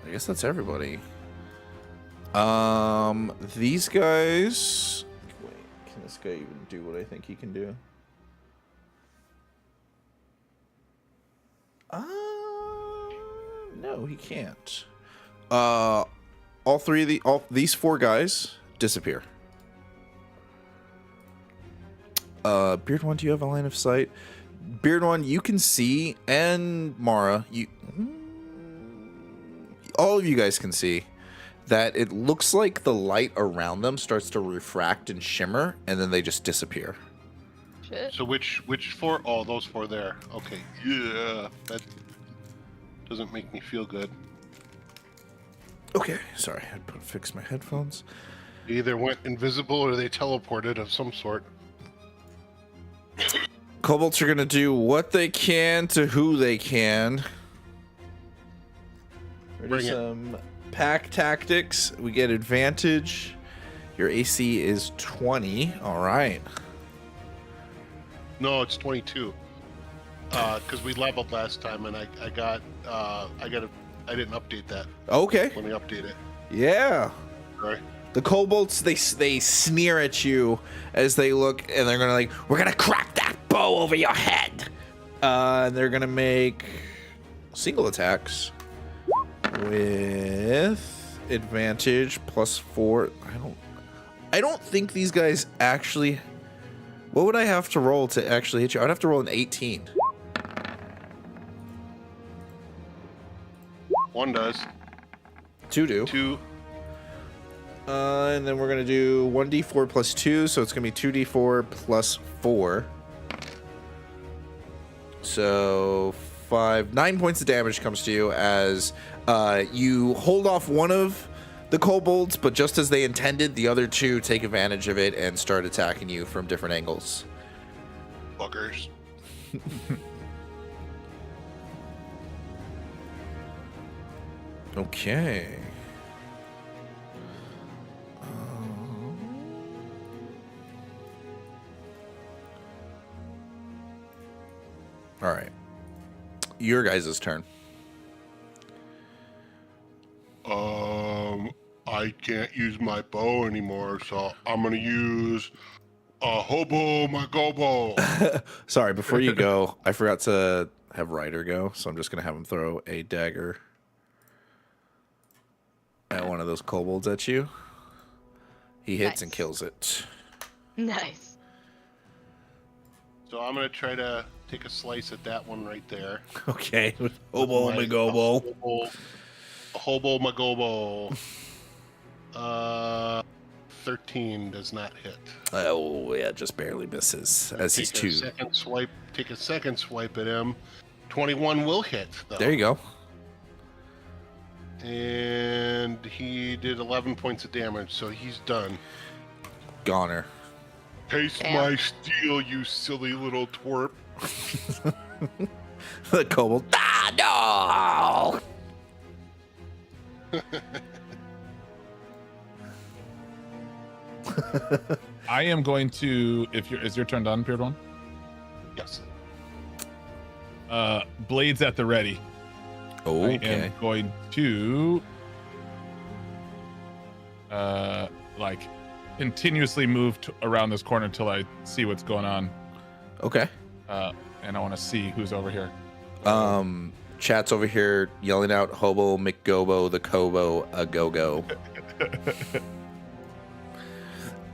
guess that's everybody. These guys. Wait, can this guy even do what I think he can do? No, he can't. All these 4 guys disappear. Beard One, do you have a line of sight? Beard One, you can see, and Mara, all of you guys can see that it looks like the light around them starts to refract and shimmer, and then they just disappear. Shit. So which four? Oh, those four there. Okay. Yeah. That doesn't make me feel good. Okay, sorry, I had to fix my headphones. They either went invisible or they teleported of some sort. Kobolds are gonna do what they can to who they can. Bring it. Some pack tactics. We get advantage. Your AC is 20. All right. No, it's 22. Because we leveled last time, and I didn't update that. Okay. Let me update it. Yeah. Right. The kobolds, they sneer at you as they look, and they're gonna we're gonna crack that bow over your head. And they're gonna make single attacks with advantage +4. I don't think these guys actually. What would I have to roll to actually hit you? I'd have to roll an 18. One does. 2 do. 2. And then we're gonna do 1d4 +2, so it's gonna be 2d4 +4. So 9 points of damage comes to you as you hold off one of the kobolds, but just as they intended, the other two take advantage of it and start attacking you from different angles. Buggers. Okay. All right. Your guys' turn. I can't use my bow anymore, so I'm gonna use a hobo my gobo. Sorry, before you go, I forgot to have Ryder go, so I'm just going to have him throw a dagger at one of those kobolds at you. He hits and Nice. kills it. Nice. So I'm gonna try to take a slice at that one right there. Okay. Hobo my gobo. A hobo my gobo. 13 does not hit. Oh, yeah, just barely misses as he's two. Take a second swipe at him. 21 will hit, though. There you go. And he did 11 points of damage, so he's done. Goner. Taste Damn. my steel, you silly little twerp. The kobold. Ah, no! I am going to. Is your turn done, Beard One? Yes. Blades at the ready. Okay. I am going to continuously move around this corner until I see what's going on. Okay. And I want to see who's over here. Chat's over here yelling out Hobo McGobo the Kobo a go-go.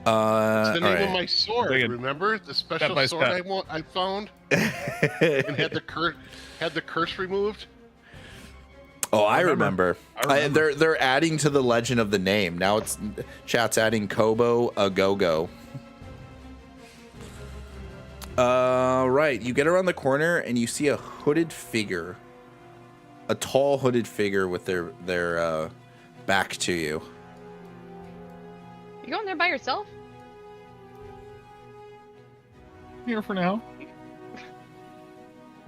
It's the name alright. of my sword, remember? The special by sword step. I found and had the curse removed. Oh, I remember. I remember. They're adding to the legend of the name. Now it's chat's adding Kobo a go-go. Right. You get around the corner and you see a hooded figure. A tall hooded figure with their back to you. You going there by yourself? Here for now.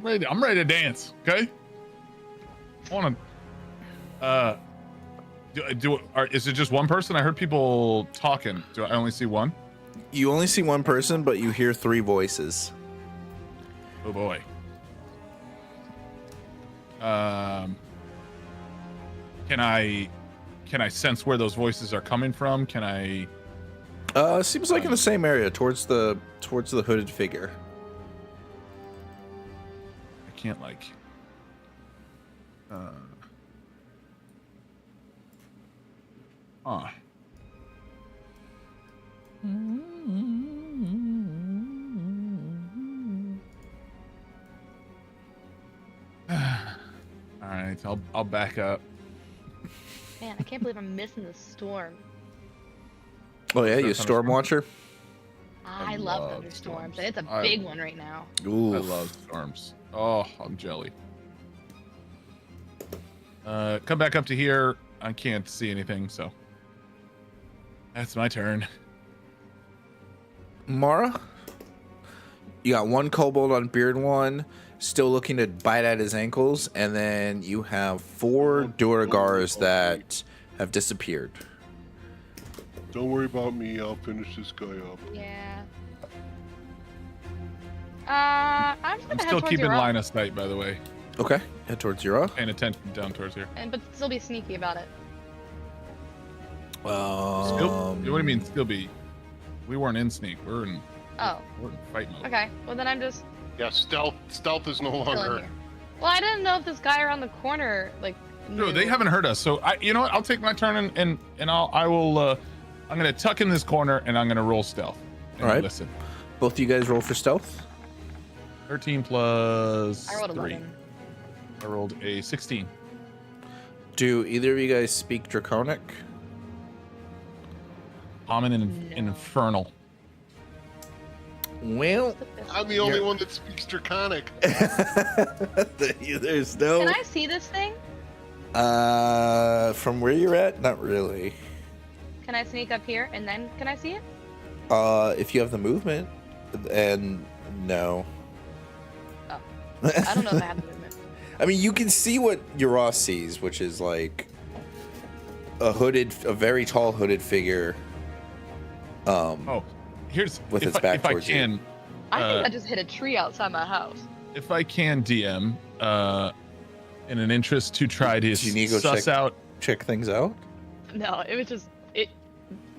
I'm ready to dance. Okay. I want to. Is it just one person? I heard people talking. Do I only see one? You only see one person, but you hear 3 voices. Oh boy. Can I sense where those voices are coming from? Can I? Seems like in the same area, towards the hooded figure. I can't like. So I'll back up. Man, I can't believe I'm missing the storm. Oh yeah, you a Thunderstorm? storm watcher? I love love thunderstorms, storms. and it's a I- big one right now. Ooh. I love storms. Oh, I'm jelly. Come back up to here. I can't see anything, so that's my turn. Mara, you got one kobold on Beard One, still looking to bite at his ankles, and then you have 4 Duragars that have disappeared. Don't worry about me. I'll finish this guy up. Yeah. I'm just gonna I'm head still towards keeping your line of sight, by the way. Okay, head towards Yura. Paying attention down towards here. but still be sneaky about it. Still, what do you mean still be? We weren't in sneak. We're in fight mode. Okay. Well, then I'm just Yeah, stealth is no chilling longer. here. Well, I didn't know if this guy around the corner No, they knew. haven't heard us. So you know what? I'll take my turn and I will. I'm gonna tuck in this corner and I'm gonna roll stealth. And All right. Listen. Both of you guys roll for stealth. 13 plus I rolled a 3. 11. I rolled a 16. Do either of you guys speak Draconic? Common and No. infernal. Well, I'm the only one that speaks Draconic. there's no. Can I see this thing? From where you're at, not really. Can I sneak up here and then can I see it? If you have the movement, and no. Oh. I don't know if I have the movement. I mean, you can see what Yura sees, which is like a very tall hooded figure. Oh, here's With if its I, back if I towards you. can. I think Uh, I just hit a tree outside my house. If I can DM, in an interest to try to Do you need to go suss out. check things out. No, it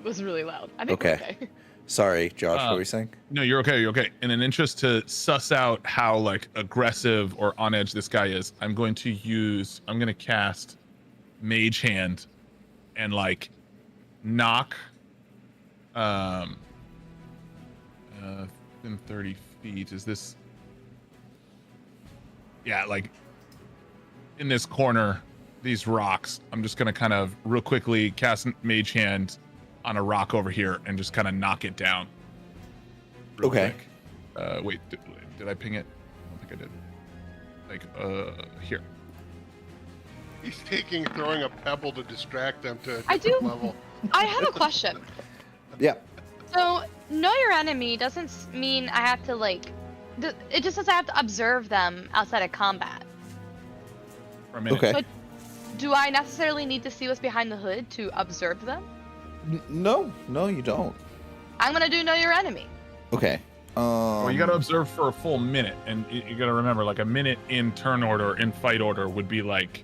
was really loud. I think we're Okay. Sorry, Josh. What were you saying? No, you're okay. You're okay. In an interest to suss out how like aggressive or on edge this guy is, I'm going to cast Mage Hand, and like knock, within 30 feet. Is this? Yeah, like in this corner, these rocks. I'm just gonna kind of real quickly cast Mage Hand on a rock over here and just kind of knock it down. real Okay. quick. Wait, did I ping it? I don't think I did. Like, here. He's throwing a pebble to distract them to a I different do. level. I have a question. Yeah. So, know your enemy doesn't mean I have to it just says I have to observe them outside of combat. For a minute. Okay. But do I necessarily need to see what's behind the hood to observe them? No, you don't. I'm gonna do know your enemy. Okay. Well, you got to observe for a full minute, and you got to remember, like a minute in turn order, in fight order, would be like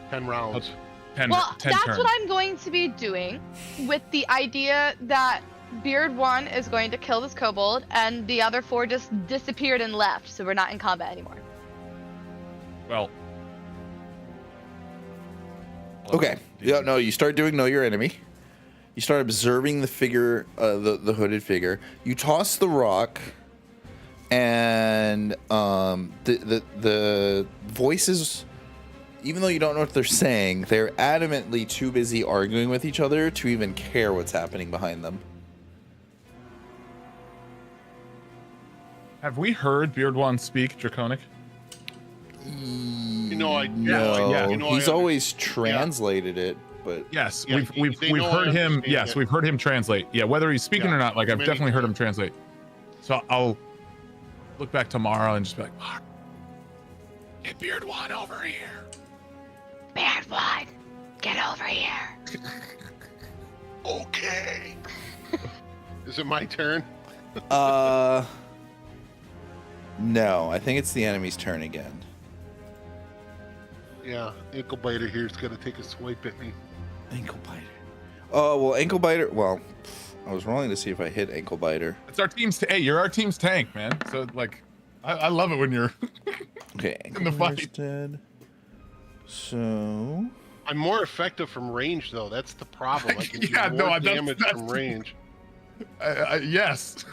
10 rounds. 10, Well, 10 that's turns. what I'm going to be doing, with the idea that Beard 1 is going to kill this kobold, and the other 4 just disappeared and left, so we're not in combat anymore. Well. Okay. Yeah. No. You start doing know your enemy. You start observing the figure, the hooded figure. You toss the rock, and the voices, even though you don't know what they're saying, they're adamantly too busy arguing with each other to even care what's happening behind them. Have we heard Beard One speak Draconic? You know, No, yeah. You know, he's I always translated it, but Yes, Yeah, we've they know heard I him. understand Yes, it. we've heard him translate. Yeah, whether he's speaking Yeah, or not, like I've many definitely heard him times. translate. So I'll look back tomorrow and just be like, Mark, get Beard One over here. Beard 1, get over here. Okay. Is it my turn? no, I think it's the enemy's turn again. Yeah, ankle biter here's gonna take a swipe at me. Ankle biter. Oh well, ankle biter. Well, I was rolling to see if I hit ankle biter. It's our team's. Hey, you're our team's tank, man. So like, I love it when you're. Okay, ankle the biter's fight. dead. So I'm more effective from range, though. That's the problem. I can Yeah, do no, more that's- damage that's- from range. Yes.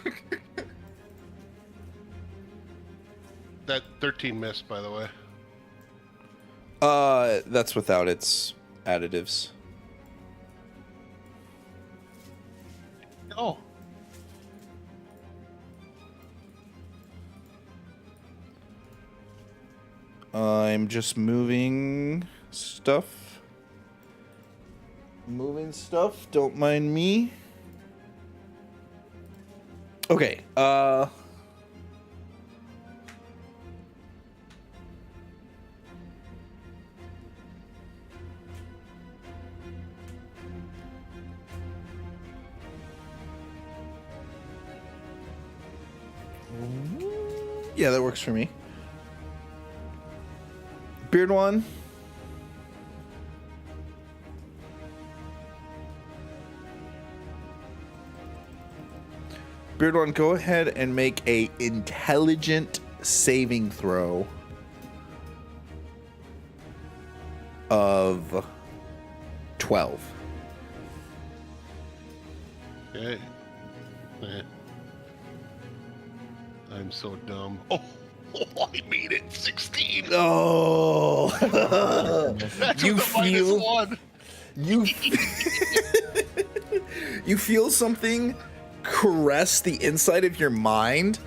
That 13 missed, by the way. That's without its additives. Oh. I'm just moving stuff. Moving stuff, don't mind me. Okay, yeah, that works for me. Beard one. Beard one, go ahead and make a intelligent saving throw of 12. Okay. I'm so dumb. Oh, I made it. 16. Oh, That's you with the minus feel 1. you you feel something caress the inside of your mind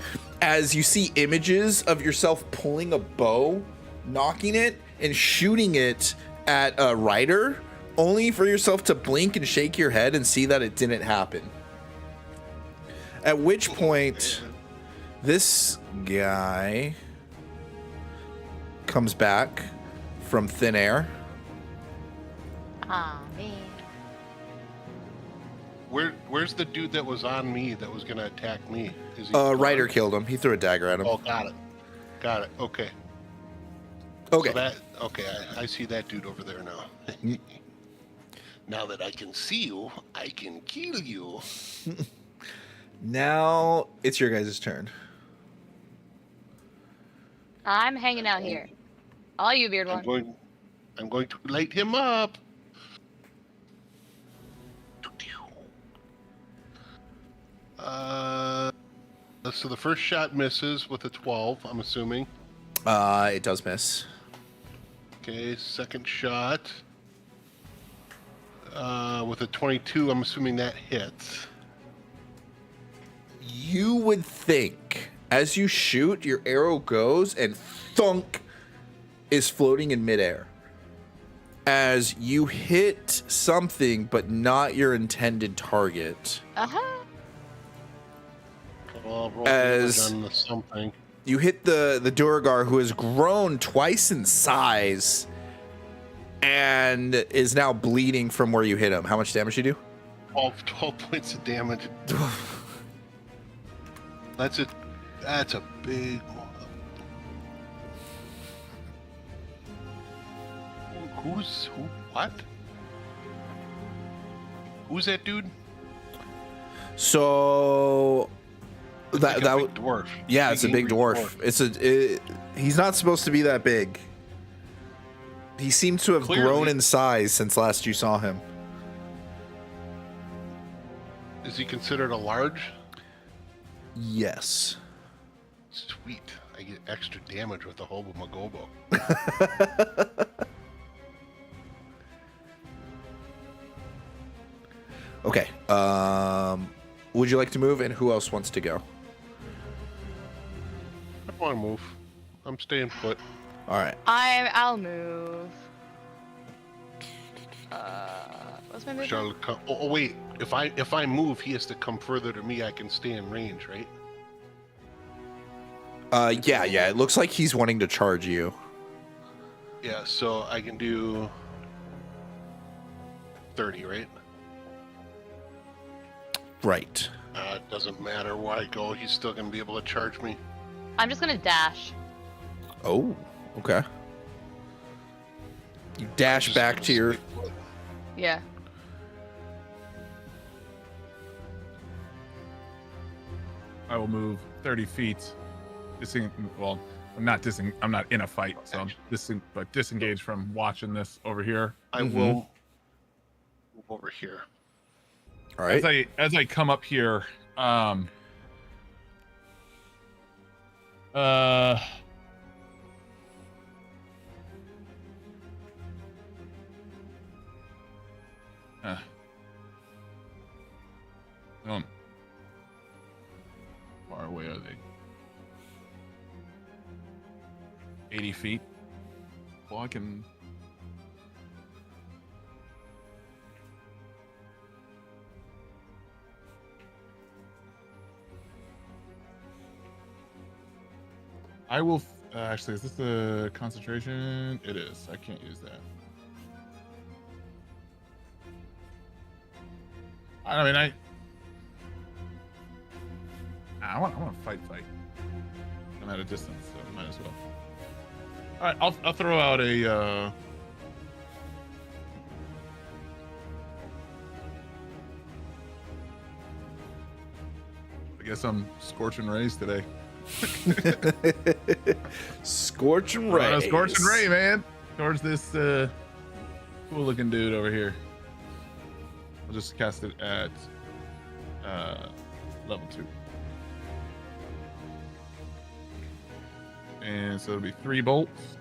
as you see images of yourself pulling a bow, knocking it, and shooting it at a rider, only for yourself to blink and shake your head and see that it didn't happen. At which point, this guy comes back from thin air. Ah, man. Where's the dude that was on me that was gonna attack me? Is he Ryder killed him. He threw a dagger at him. Oh, got it. Got it. Okay. Okay. So I see that dude over there now. Now that I can see you, I can kill you. Now it's your guys' turn. I'm hanging out here. All you, Beard one. I'm going to light him up. So the first shot misses with a 12, I'm assuming. It does miss. Okay, second shot. With a 22, I'm assuming that hits. You would think, as you shoot, your arrow goes and thunk is floating in midair. As you hit something, but not your intended target. Uh-huh. I'll roll As- damage on the something. You hit the Durgar, who has grown twice in size and is now bleeding from where you hit him. How much damage you do? 12 points of damage. That's a big one. What? Who's that dude? So It's like a big dwarf. Yeah, it's a big angry dwarf. He's not supposed to be that big. He seems to have Clearly. grown in size since last you saw him. Is he considered a large? Yes. Sweet. I get extra damage with the Hobo Magobo. Okay. Would you like to move, and who else wants to go? I don't want to move. I'm staying put. All right. I'll move. What's my move? Shall come. Oh, wait. If I move, he has to come further to me. I can stay in range, right? Yeah. It looks like he's wanting to charge you. Yeah. So I can do 30, right? Right. It doesn't matter where I go. He's still gonna be able to charge me. I'm just gonna dash. Oh. Okay. You dash Just back gonna to your. stay put. Yeah. I will move 30 feet. Well, I'm not in a fight, so I'm disengaged from watching this over here. I will move over here. All right. As I come up here, Far away are they? 80 feet. Well, I can. I will. Actually, is this a concentration? It is. I can't use that. I mean, I want to fight. I'm at a distance, so I might as well. All right, I'll throw out a. I guess I'm scorching rays today. Scorching Right, rays. scorching ray, man. Towards this cool-looking dude over here. I'll just cast it at level 2. And so it'll be 3 bolts.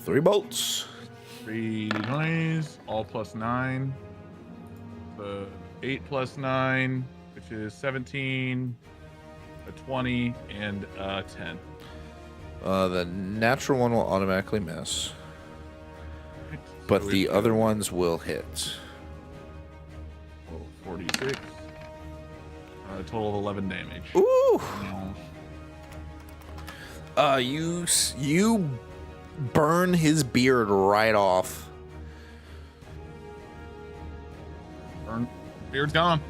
3 bolts. 3 noise, all plus 9. 8 plus 9, which is 17, a 20, and a 10. The natural one will automatically miss, but So the it's other ones will hit. 46. A total of 11 damage. Ooh! Now, You burn his beard right off. beard's gone.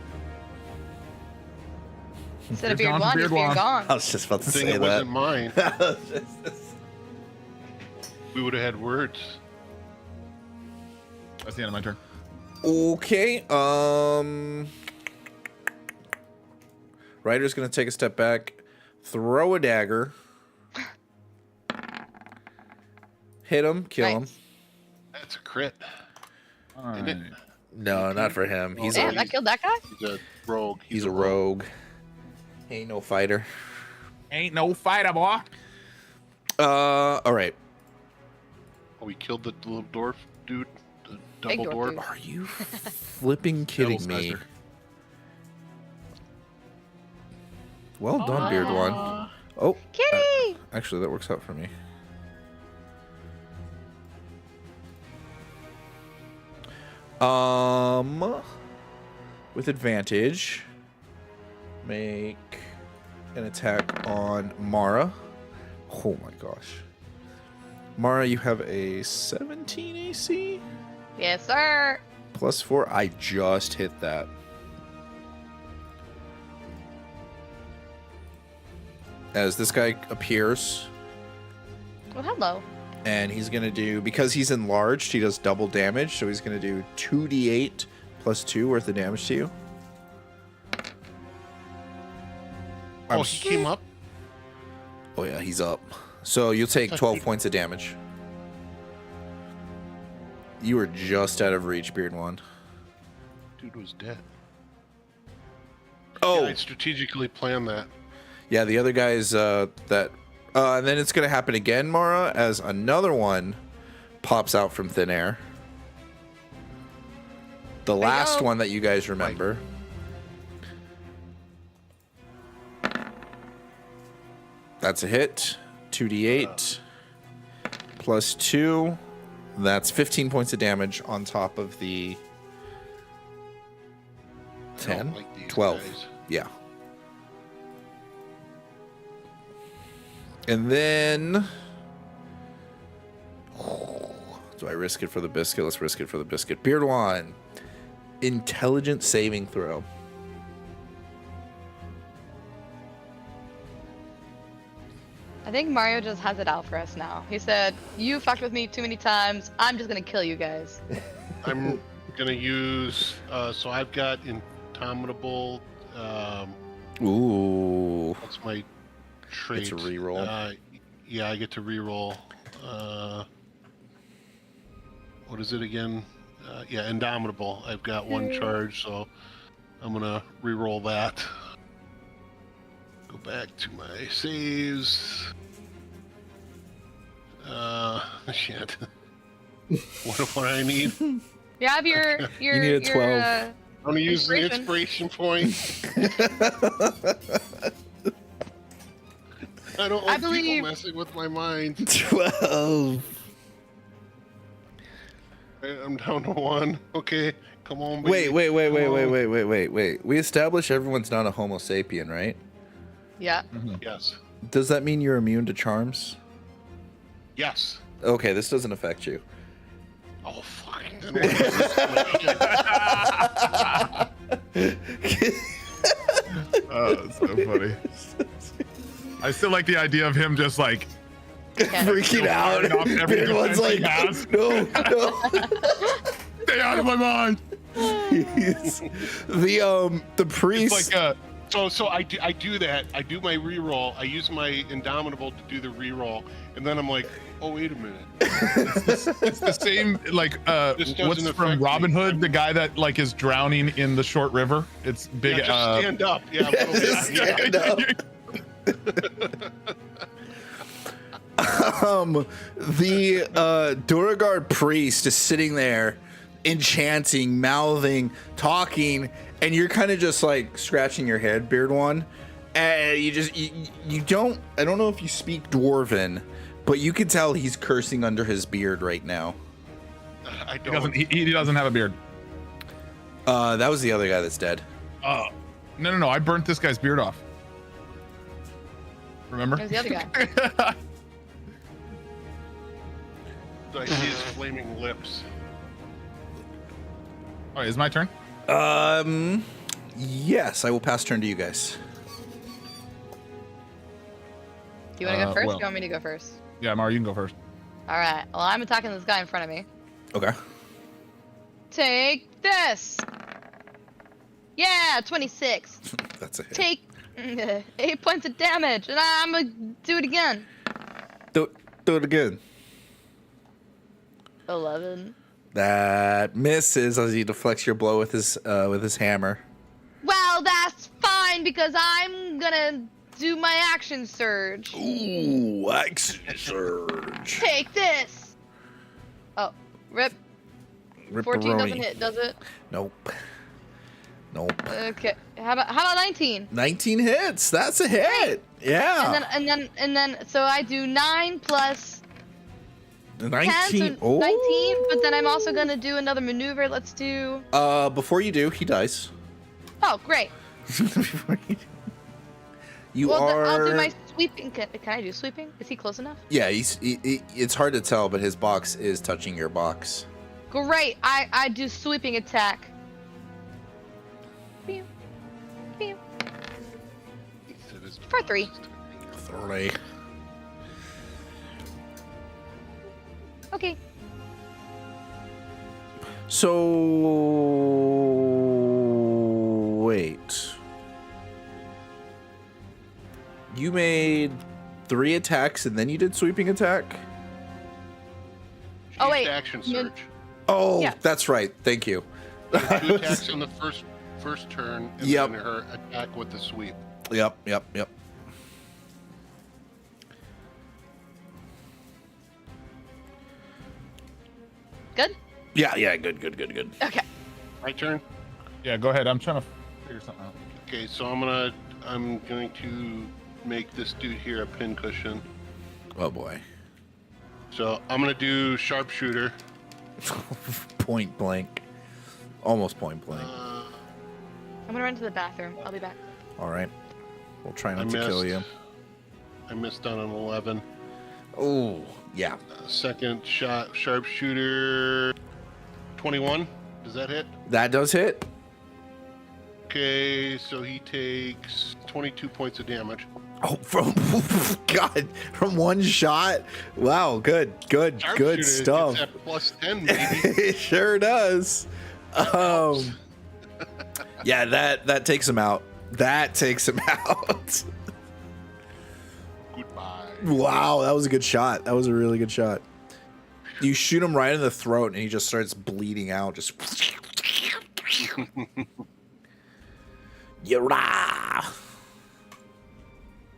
Instead of Beard's beard gone one, for your beard beard one. gone. I was just about to Thing say it that. wasn't mine. We would have had words. That's the end of my turn. Okay. Ryder's gonna take a step back, throw a dagger, hit him, kill him. Nice. That's a crit. All Isn't right. it? No, not for him. He's Damn, a that killed that guy? He's a rogue. he's a rogue. He ain't no fighter. Ain't no fighter, boy. All right. Oh, we killed the little dwarf dude. The Big double dwarf dwarf. dude. Are you flipping kidding Double me? slicer. Well done, Beard One. Oh, Kitty! actually, that works out for me. With advantage, make an attack on Mara. Oh my gosh. Mara, you have a 17 AC? Yes, sir. +4. I just hit that. As this guy appears, Well, hello. and he's going to do, because he's enlarged, he does double damage, so he's going to do 2d8 +2 worth of damage to you. Oh, he came up. Oh yeah, he's up. So you'll take 12 points of damage. You were just out of reach, Beard One. Dude was dead. Oh, I strategically planned that. yeah, the other guys that... and then it's going to happen again, Mara, as another one pops out from thin air. The last go. one that you guys remember. That's a hit. 2d8 +2. That's 15 points of damage on top of the I don't 10, like these 12. guys. Yeah. And then... Do I risk it for the biscuit? Let's risk it for the biscuit. Beard One. Intelligence saving throw. I think Mario just has it out for us now. He said, "You fucked with me too many times. I'm just gonna kill you guys." I'm gonna use. So I've got indomitable. Ooh. What's my trait? It's a reroll. Yeah, I get to reroll. What is it again? Yeah, indomitable. I've got one charge, so I'm gonna reroll that. Go back to my saves. Shit. What do I need? You have your You need a 12. I'm gonna use the inspiration point. I don't like people messing with my mind. 12. I'm down to 1. Okay, come on, baby. Wait. We established everyone's not a Homo sapien, right? Yeah. Yes. Does that mean you're immune to charms? Yes. Okay, this doesn't affect you. Oh, fucking. Oh, that's so funny. I still like the idea of him just like freaking out. Everyone's like, no. Stay out of my mind. The priest. It's like so I do that. I do my reroll. I use my Indomitable to do the reroll, and then I'm like, oh wait a minute. It's the same like what's from Robin Hood, the guy that like is drowning in the short river. It's big. Yeah, just stand up. Yeah. Stand up. The Duragard priest is sitting there enchanting, mouthing, talking, and you're kind of just like scratching your head, Beard One, and you don't, I don't know if you speak Dwarven, but you can tell he's cursing under his beard right now. I don't. He doesn't have a beard. That was the other guy that's dead. No, I burnt this guy's beard off. Remember? There's the other guy. So I see his flaming lips. All right, is my turn? Yes, I will pass turn to you guys. Do you want to go first? Or do you want me to go first? Yeah, Mara, you can go first. All right. Well, I'm attacking this guy in front of me. Okay. Take this. Yeah, 26. That's a hit. Take 8 points of damage, and I'm gonna do it again. Do it again. 11. That misses as he deflects your blow with his hammer. Well, that's fine because I'm gonna do my action surge. Ooh, action surge. Take this. Oh, rip. 14 doesn't hit, does it? Nope. Okay. How about 19? 19 hits. That's a hit. Great. Yeah. And then so I do 9 plus 19. 10, so 19, but then I'm also gonna do another maneuver. Let's do. Before you do, he dies. Oh, great. I'll do my sweeping. Can I do sweeping? Is he close enough? Yeah, it's hard to tell, but his box is touching your box. Great. I do sweeping attack. Pew. Pew. For 3. 3. Okay. So wait. You made 3 attacks and then you did sweeping attack? Oh wait. Action surge. Oh, Yeah. that's right. Thank you. 2 attacks on the first turn, and Yep. then her attack with the sweep. Yep. Good. Yeah. Good. Okay. My turn. Yeah, go ahead. I'm trying to figure something out. Okay, so I'm going to make this dude here a pincushion. Oh boy. So I'm gonna do sharpshooter. Point blank. Almost point blank. I'm gonna run to the bathroom. I'll be back. All right. We'll try not to kill you. I missed on an 11. Oh, yeah. Second shot, sharpshooter. 21. Does that hit? That does hit. Okay, so he takes 22 points of damage. Oh, from from one shot. Wow, good Sharpshooter stuff. gets that plus 10, baby. It sure does. Yeah, that takes him out. That takes him out. Goodbye. Wow, that was a good shot. That was a really good shot. You shoot him right in the throat, and he just starts bleeding out. Just. Yara.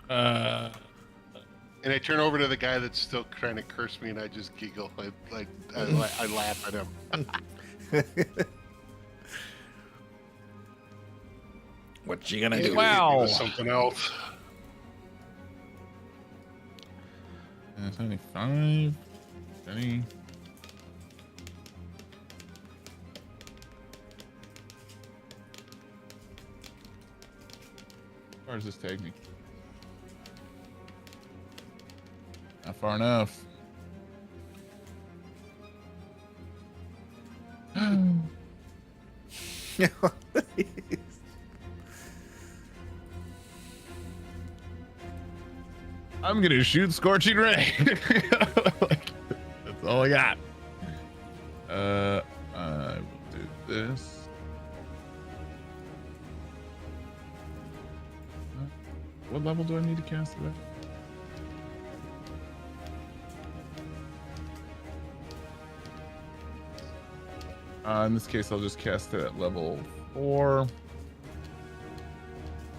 And I turn over to the guy that's still trying to curse me, and I just giggle. I laugh at him. What you gonna Maybe do? Wow. it was something else. 75. 20. How far does this take me? Not far enough. I'm gonna shoot Scorching Ray. Like, that's all I got. I will do this. What level do I need to cast it at? In this case, I'll just cast it at level 4,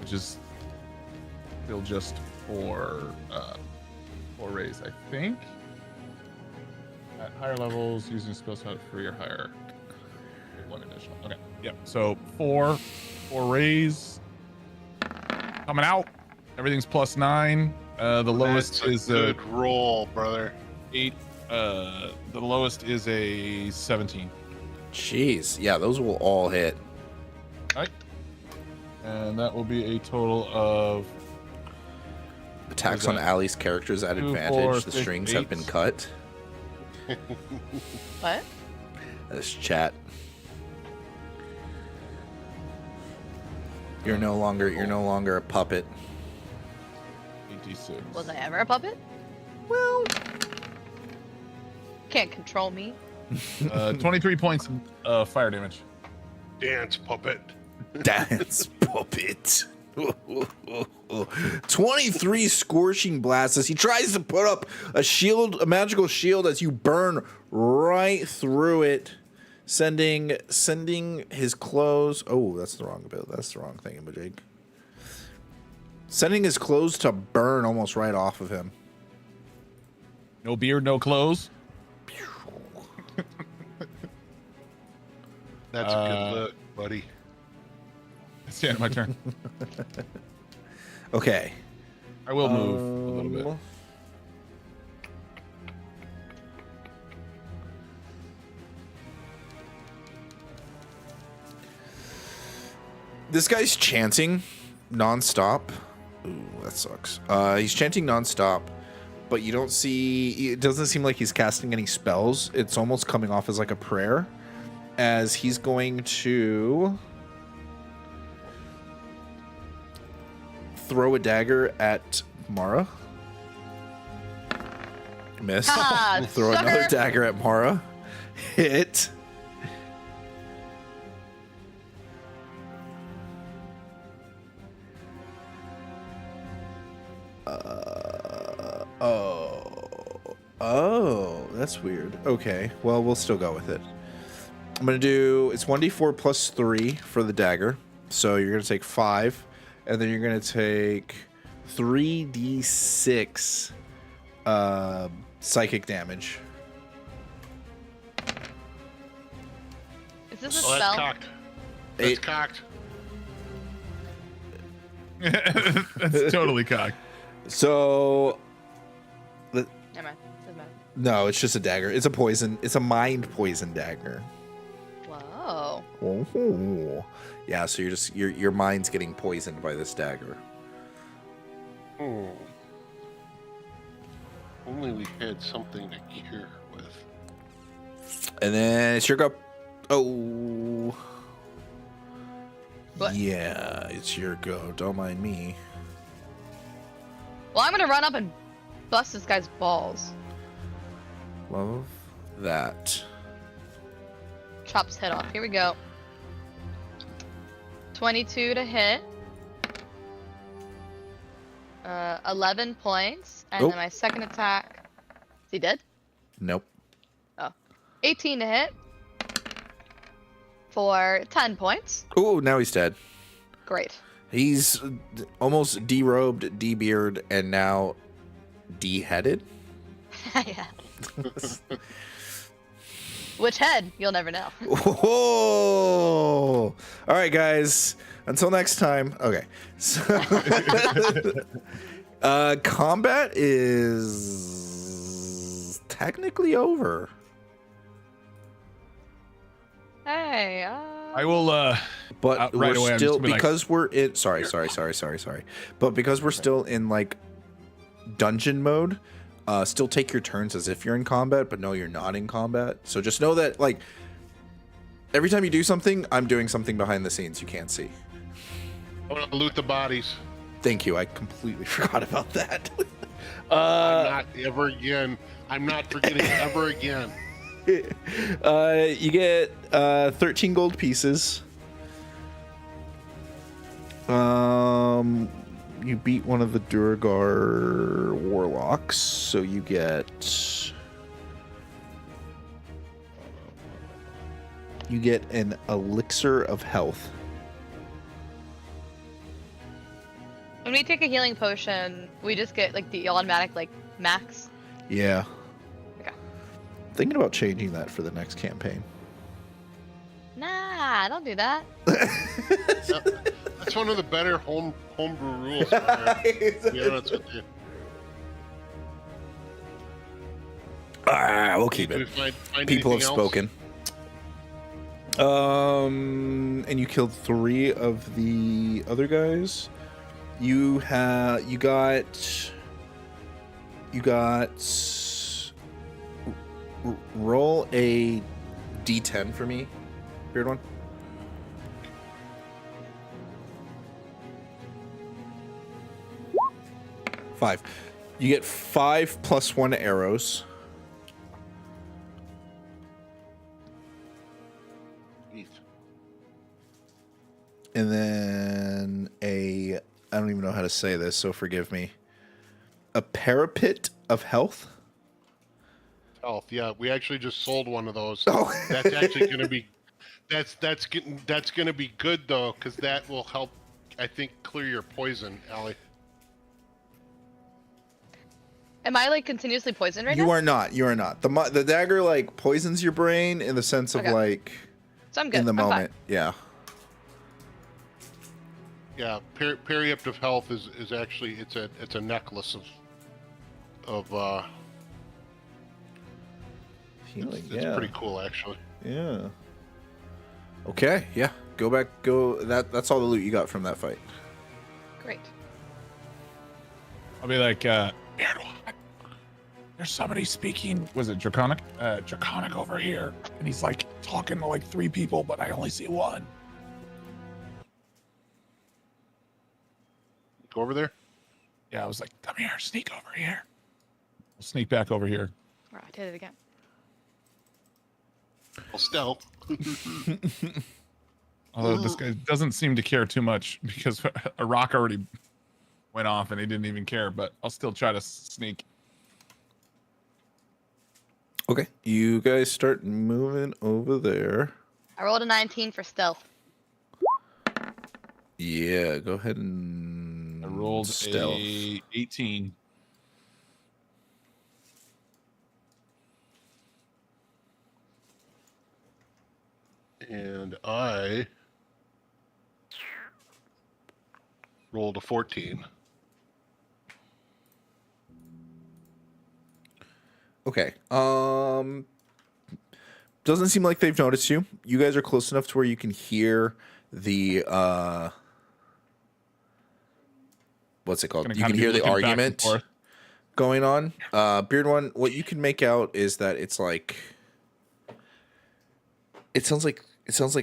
which is still just 4 rays, I think. At higher levels, using spell slot 3 or higher. 1 additional. Okay. Yep. So 4 rays coming out. Everything's +9. The lowest is a good roll, brother. 8. The lowest is a 17. Jeez, yeah, those will all hit. All right. And that will be a total of Attacks What on is that? Allie's characters at 2, advantage. 4, The 6, strings have been 8. cut. What? This chat. You're no longer a puppet. 86. Was I ever a puppet? Well, Can't control me. 23 points of fire damage. Dance puppet. dance puppet. 23 scorching blasts as he tries to put up a magical shield as you burn right through it, sending his clothes. Oh, that's the wrong bit. That's the wrong thing, Jake. Sending his clothes to burn almost right off of him. No beard, no clothes. That's a good look, buddy. It's the end of my turn. Okay. I will move a little bit. This guy's chanting nonstop. Ooh, that sucks. He's chanting nonstop, but you don't see. It doesn't seem like he's casting any spells. It's almost coming off as like a prayer, as he's going to throw a dagger at Mara. Miss. Ah, Throw sucker. another dagger at Mara. Hit. Oh, that's weird. Okay, well, we'll still go with it. I'm gonna do, it's 1d4 plus 3 for the dagger. So you're gonna take 5, and then you're gonna take 3d6 psychic damage. Is this a Oh, that's spell? cocked. That's Eight. cocked. That's totally cocked. So, Never mind. Doesn't matter. no, it's just a dagger. It's a poison. It's a mind poison dagger. Whoa. Oh, yeah. So your mind's getting poisoned by this dagger. Hmm. Only we had something to cure with. And then it's your go. Oh. What? Yeah, it's your go. Don't mind me. Well, I'm gonna run up and bust this guy's balls. Love that. Chop his head off. Here we go. 22 to hit. 11 points. And Oh. then my second attack. Is he dead? Nope. 18 to hit. For 10 points. Oh, now he's dead. Great. He's almost derobed, debeard, and now deheaded. Yeah. Which head? You'll never know. Oh! All right, guys. Until next time. Okay. So combat is technically over. Hey, I will. But right we're away, I'm just still gonna be like- because we're in. Sorry. But because we're still in like dungeon mode, still take your turns as if you're in combat, but no, you're not in combat. So just know that like every time you do something, I'm doing something behind the scenes you can't see. I want to loot the bodies. Thank you. I completely forgot about that. I'm not ever again. I'm not forgetting ever again. You get 13 gold pieces. You beat one of the Duragar warlocks, so you get an elixir of health. when we take a healing potion, we just get like the automatic like max. Yeah. Okay. Thinking about changing that for the next campaign. Nah, don't do that. That's one of the better homebrew rules. To be honest with you. We'll keep Did we it. find People have anything else? spoken. And you killed 3 of the other guys. You got roll a d10 for me, Beard one. Five. You get 5 plus 1 arrows. And then I don't even know how to say this, so forgive me. A parapet of health. Health, yeah. We actually just sold one of those. Oh. That's actually going to be, that's going to be good though, because that will help, I think, clear your poison, Allie. Am I like continuously poisoned right You now? are not. You are not. The dagger like poisons your brain in the sense of Okay. like So I'm good. in the I'm fine. moment. Yeah. Yeah, periaptive health is actually it's a necklace of Healing. it's yeah. pretty cool actually. Yeah. Okay. Yeah. Go back. Go. That's all the loot you got from that fight. Great. I'll be like, there's somebody speaking. Was it Draconic? Draconic over here, and he's like talking to like 3 people, but I only see 1. Go over there. Yeah, I was like, come here, sneak over here. I'll sneak back over here. All right, I did it again. Well, stealth. Although this guy doesn't seem to care too much because a rock already went off and he didn't even care, but I'll still try to sneak. Okay. You guys start moving over there. I rolled a 19 for stealth. Yeah. Go ahead and I rolled stealth. a 18. And I rolled a 14. Okay. Doesn't seem like they've noticed you. You guys are close enough to where you can hear the what's it called? Gonna You kinda can be hear the looking back and argument forth. going on. Beard one, what you can make out is that it's like it sounds like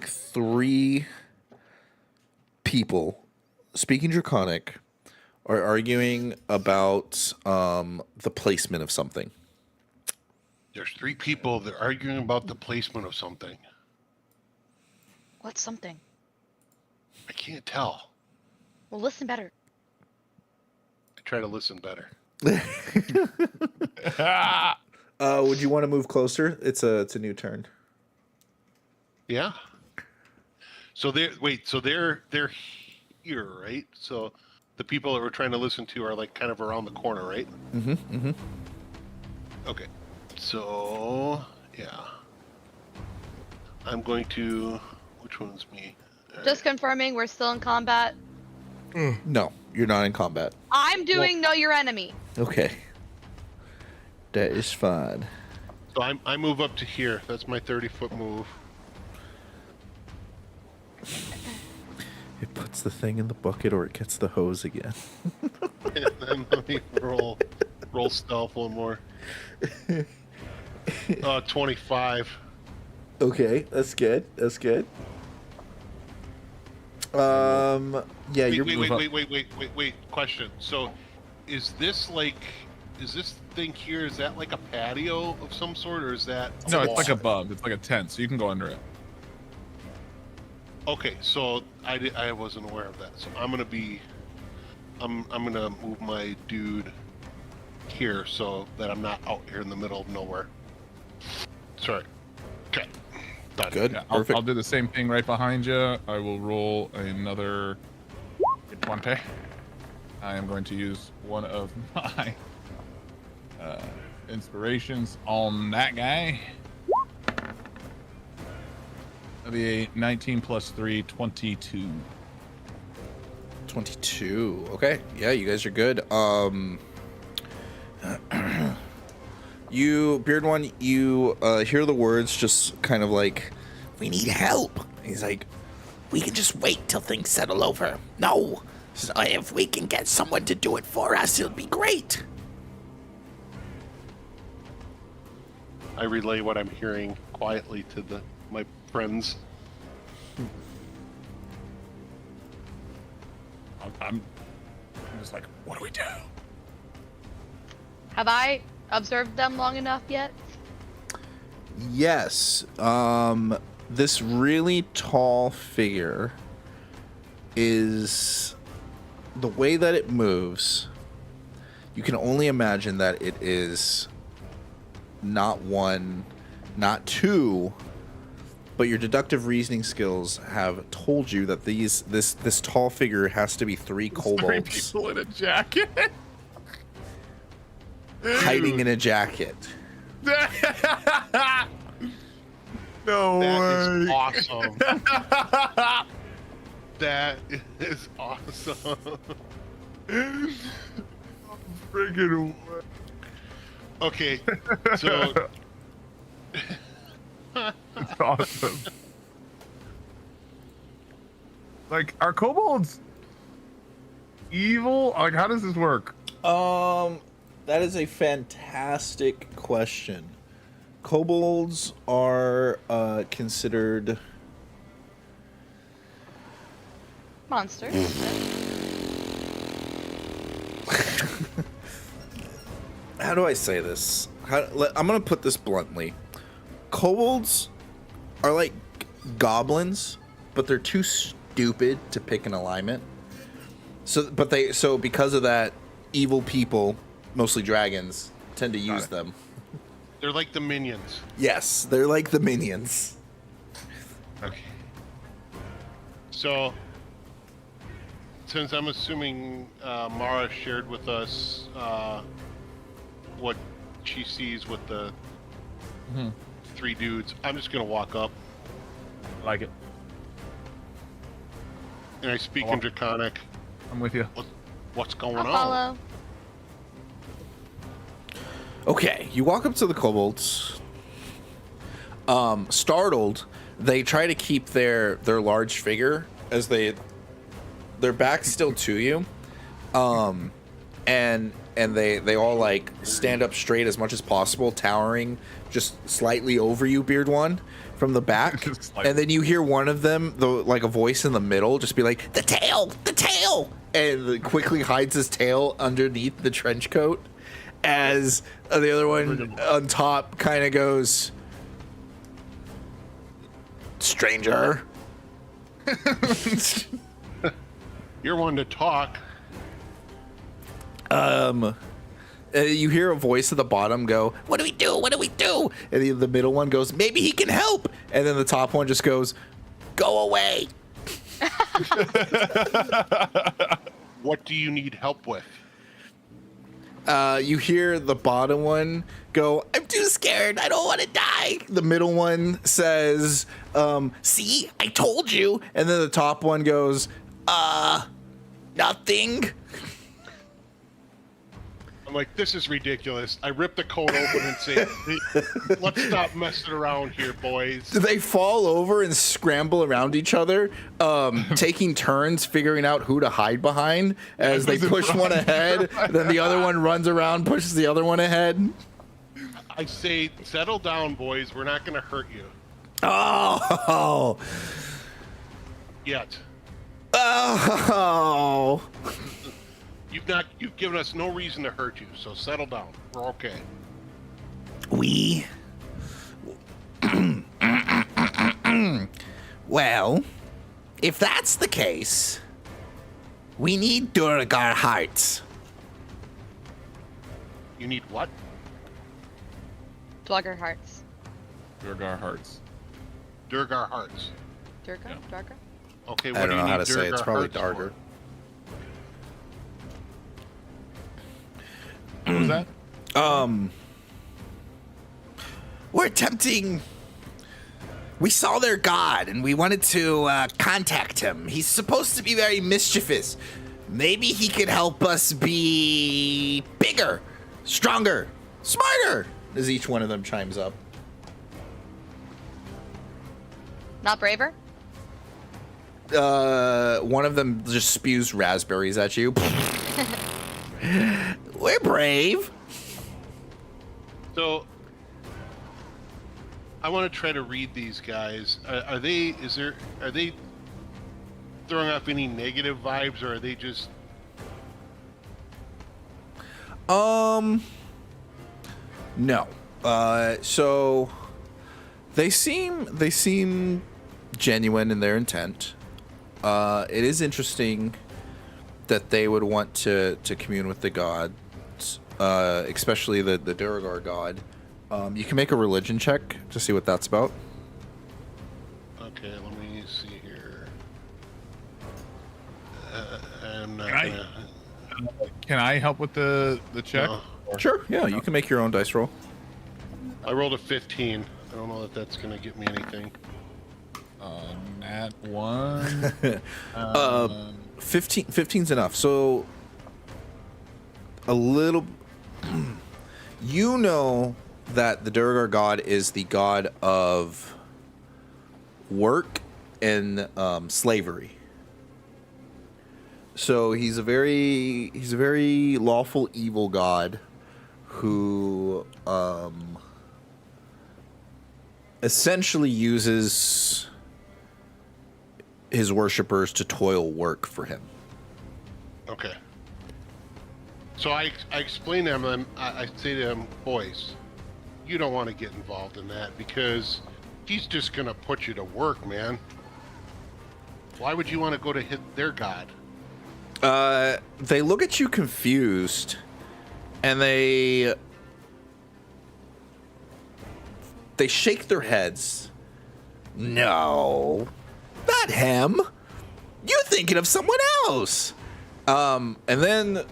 3 people speaking Draconic are arguing about the placement of something. There's 3 people that are arguing about the placement of something. What's something? I can't tell. Well, listen better. I try to listen better. Would you want to move closer? It's a new turn. Yeah. So they're here, right? So the people that we're trying to listen to are like kind of around the corner, right? Mm-hmm. Okay. So yeah. I'm going to which one's me? Just confirming, we're still in combat. No, you're not in combat. I'm doing know your enemy. Okay. That is fine. So I move up to here. That's my 30-foot move. It puts the thing in the bucket or it gets the hose again. And then let me roll stealth one more. 25. Okay, that's good. That's good. Yeah, you're Wait. Question. So, is this thing here? Is that like a patio of some sort, or is that? No, it's wall? like above. It's like a tent, so you can go under it. Okay, so I wasn't aware of that. So I'm gonna move my dude here so that I'm not out here in the middle of nowhere. Sorry. Okay. Done. good. Yeah, Perfect. I'll do the same thing right behind you. I will roll another 20. I am going to use one of my inspirations on that guy. That'll be a 19 plus 3, 22. 22. Okay. Yeah, you guys are good. You, Beard One, you hear the words just kind of like, we need help. He's like, we can just wait till things settle over. No. So if we can get someone to do it for us, it'll be great. I relay what I'm hearing quietly to my friends. I'm just like, what do we do? Have I observed them long enough yet? Yes. This really tall figure is the way that it moves. You can only imagine that it is not one, not two, but your deductive reasoning skills have told you that this tall figure has to be three Three kobolds people in a jacket. hiding in a jacket. No That is way. awesome. That is awesome. Friggin' way. Okay, so That's awesome. Like, are kobolds evil? Like, how does this work? That is a fantastic question. Kobolds are considered Monsters. how do I say this? I'm gonna put this bluntly. Kobolds are like goblins, but they're too stupid to pick an alignment. So because of that, evil people, mostly dragons, tend to use them. they're like the minions. Yes, they're like the minions. Okay. So, since I'm assuming Mara shared with us what she sees with the three dudes, I'm just gonna walk up I like it. and I speak in Draconic. I'm with you. What's going I'll on? follow. Okay, you walk up to the kobolds. Startled, they try to keep their large figure as their back's still to you, and they all like stand up straight as much as possible, towering just slightly over you, Beard One, from the back. Slightly. And then you hear one of them, like a voice in the middle, just be like, the tail, and quickly hides his tail underneath the trench coat. As the other one on top kind of goes, stranger. You're one to talk. You hear a voice at the bottom go, what do we do? What do we do? And the middle one goes, maybe he can help. And then the top one just goes, go away. What do you need help with? You hear the bottom one go, I'm too scared. I don't want to die. The middle one says, see, I told you. And then the top one goes, nothing. I'm like, this is ridiculous. I rip the coat open and say, let's stop messing around here, boys. They fall over and scramble around each other, taking turns figuring out who to hide behind as they push one ahead. Then the other one runs around, pushes the other one ahead. I say, settle down, boys. We're not going to hurt you. Oh. Yet. Oh. You've given us no reason to hurt you, so settle down. We're okay. Well, if that's the case, we need Durgar hearts. You need what? Dwagger hearts. Durgar hearts. Durgar hearts. Durgar? Yeah. Dwagger? Okay, I what don't do you know how need to say it. It's Durgar probably hearts darker. What was that? We're attempting. We saw their god and we wanted to contact him. He's supposed to be very mischievous. Maybe he could help us be bigger, stronger, smarter, as each one of them chimes up. Not braver? One of them just spews raspberries at you. We're brave. So, I want to try to read these guys. Are they throwing off any negative vibes, or are they just? No. So they seem genuine in their intent. It is interesting that they would want to commune with the gods, especially the Duragar god. You can make a religion check to see what that's about. Okay, let me see here. I'm not Can gonna. Can I help with the check? No. Sure. Yeah, you can make your own dice roll. I rolled a 15. I don't know if that's gonna get me anything. Nat 1. 15's enough. So a little. You know that the Durgar god is the god of work and slavery. So he's a very lawful evil god who essentially uses his worshippers to toil work for him. Okay. So I explain to them, I say to them, boys, you don't want to get involved in that because he's just going to put you to work, man. Why would you want to go to their god? They look at you confused, and they shake their heads. No, not him. You're thinking of someone else. And then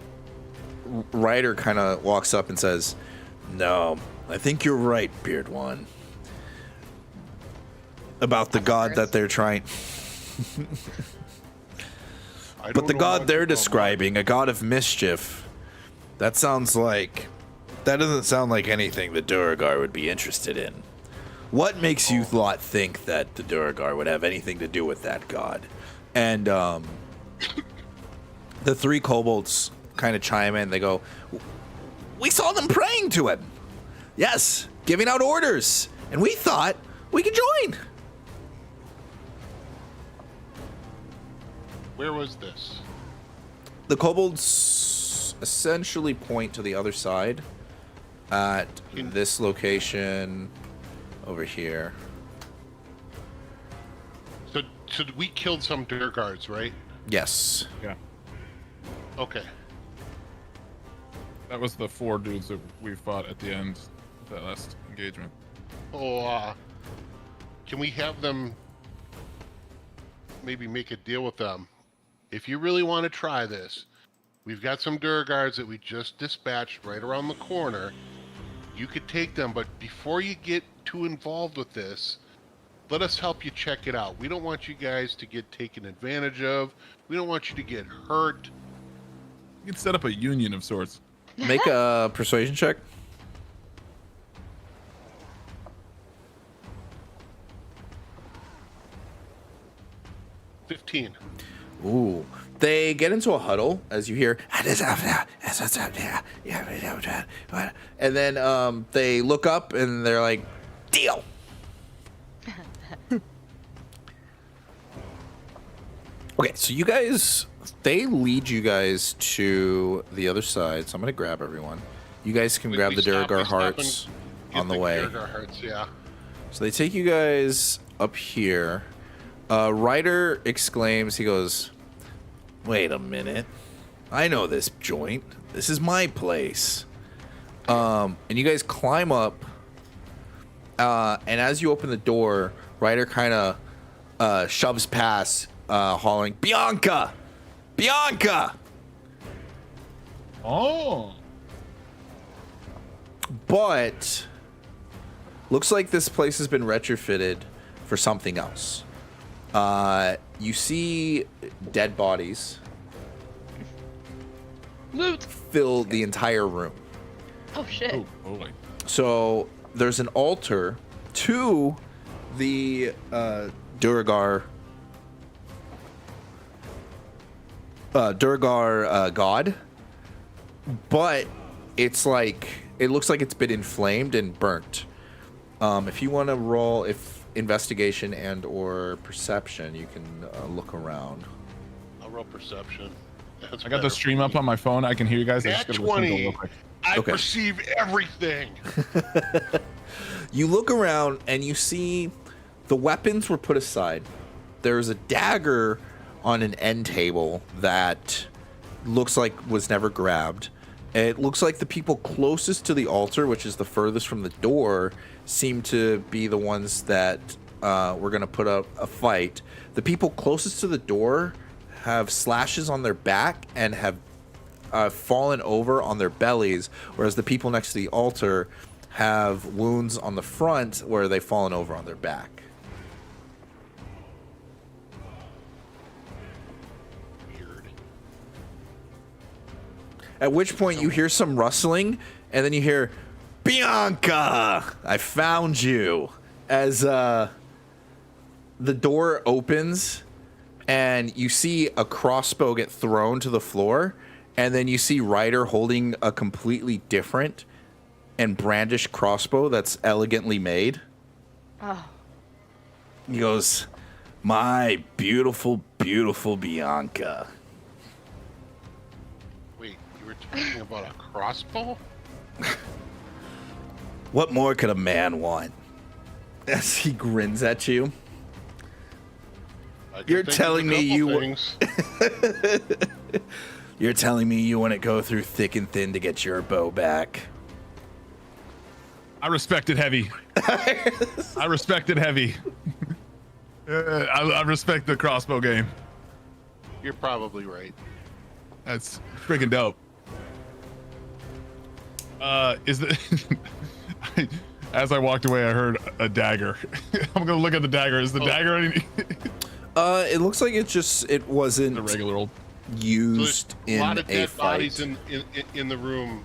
Ryder kind of walks up and says, "No, I think you're right, Beard One. About the god that they're trying." But the god they're describing, a god of mischief, that doesn't sound like anything the Duragar would be interested in. What makes you lot think that the Duragar would have anything to do with that god? And the three kobolds kind of chime in. They go, "We saw them praying to him. Yes, giving out orders. And we thought we could join." Where was this? The kobolds essentially point to the other side at this location over here. So we killed some Durgars, right? Yes. Yeah. Okay. That was the 4 dudes that we fought at the end of that last engagement. Oh, can we have them maybe make a deal with them? If you really want to try this, We've got some Durgars that we just dispatched right around the corner. You could take them, but before you get too involved with this, let us help you check it out. We don't want you guys to get taken advantage of. We don't want you to get hurt. You can set up a union of sorts. Make a persuasion check. 15. Ooh. They get into a huddle as you hear, and then they look up and they're like, deal. Okay, so you guys, they lead you guys to the other side. So I'm going to grab everyone. You guys can grab the Durgar hearts on the way. Durgar hearts, yeah. So they take you guys up here. Ryder exclaims, he goes, wait a minute. I know this joint. This is my place. And you guys climb up. And as you open the door, Ryder kind of shoves past, hollering, Bianca! Bianca! Oh. But looks like this place has been retrofitted for something else. You see dead bodies Loot. fill the entire room. Oh shit. Oh, holy. So there's an altar to the Durgar god, but it's like it looks like it's been inflamed and burnt. If you want to roll investigation and or perception, you can look around. I'll roll perception. That's I got the better. stream up on my phone. I can hear you guys. I just Nat gotta listen to it 20. real quick. I Okay. perceive everything. You look around and you see the weapons were put aside. There's a dagger on an end table that looks like was never grabbed. It looks like the people closest to the altar, which is the furthest from the door, seem to be the ones that were going to put up a fight. The people closest to the door have slashes on their back and have fallen over on their bellies, whereas the people next to the altar have wounds on the front where they've fallen over on their back. Weird. At which point you hear some rustling, and then you hear, Bianca, I found you. As the door opens, and you see a crossbow get thrown to the floor, and then you see Ryder holding a completely different and brandished crossbow that's elegantly made. Oh. He goes, my beautiful, beautiful Bianca. Wait, you were talking about a crossbow? What more could a man want? As he grins at you. I can You're think of telling a me couple you- things. You're telling me you want to go through thick and thin to get your bow back? I respect it heavy. I respect it heavy. I respect the crossbow game. You're probably right. That's freaking dope. Is the as I walked away, I heard a dagger. I'm gonna look at the dagger. Is the dagger any It looks like it wasn't the regular old? used So in a lot of dead fight. bodies in the room,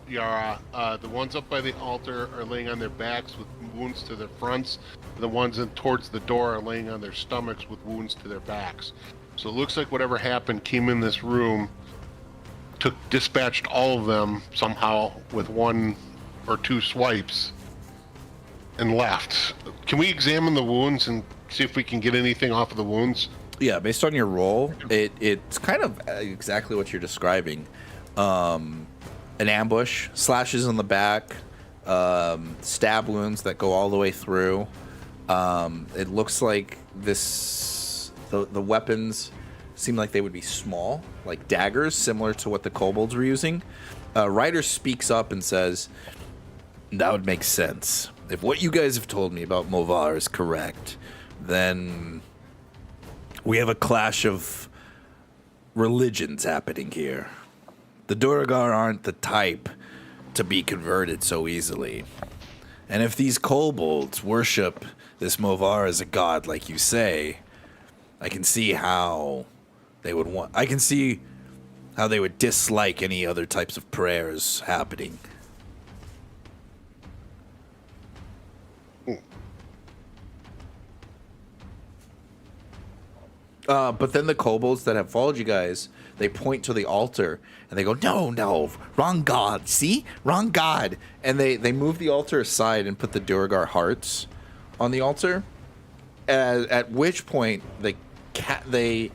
Yara. The ones up by the altar are laying on their backs with wounds to their fronts. The ones towards the door are laying on their stomachs with wounds to their backs. So it looks like whatever happened came in this room, dispatched all of them somehow with one or two swipes, and left. Can we examine the wounds and see if we can get anything off of the wounds? Yeah, based on your roll, it's kind of exactly what you're describing. An ambush, slashes on the back, stab wounds that go all the way through. It looks like the weapons seem like they would be small, like daggers, similar to what the kobolds were using. Ryder speaks up and says, that would make sense. If what you guys have told me about Movar is correct, then we have a clash of religions happening here. The Duergar aren't the type to be converted so easily. And if these kobolds worship this Movar as a god, like you say, I can see how they would want. I can see how they would dislike any other types of prayers happening. But then the kobolds that have followed you guys, they point to the altar and they go, no, wrong god. See? Wrong god. And they move the altar aside and put the Duergar hearts on the altar. At which point they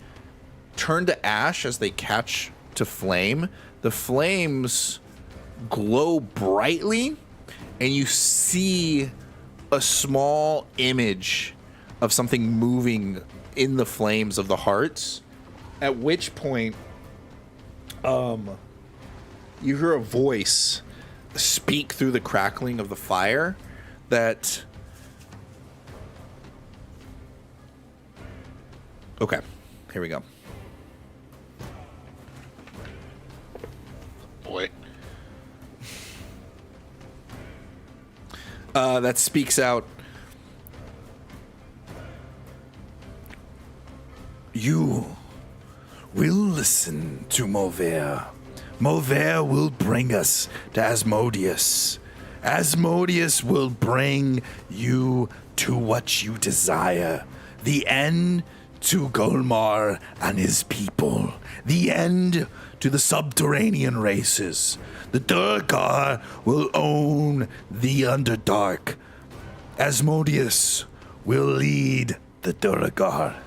turn to ash as they catch to flame. The flames glow brightly, and you see a small image of something moving in the flames of the hearts. At which point, you hear a voice speak through the crackling of the fire that... Okay, here we go. Boy. That speaks out. You will listen to Mover. Mover will bring us to Asmodeus. Asmodeus will bring you to what you desire. The end to Golmar and his people. The end to the subterranean races. The Duergar will own the Underdark. Asmodeus will lead the Duergar.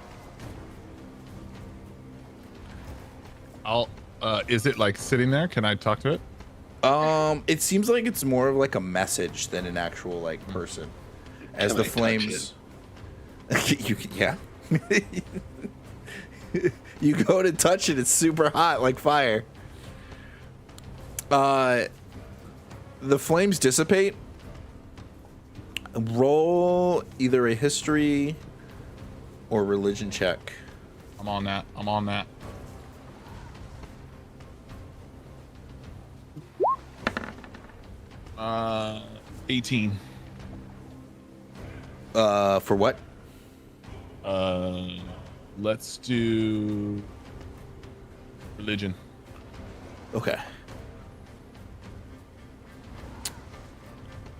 Is it like sitting there? Can I talk to it? It seems like it's more of like a message than an actual like person. As Can the I touch flames, yeah. You go to touch it, it's super hot like fire. The flames dissipate. Roll either a history or religion check. I'm on that. 18. For what? Let's do religion. Okay.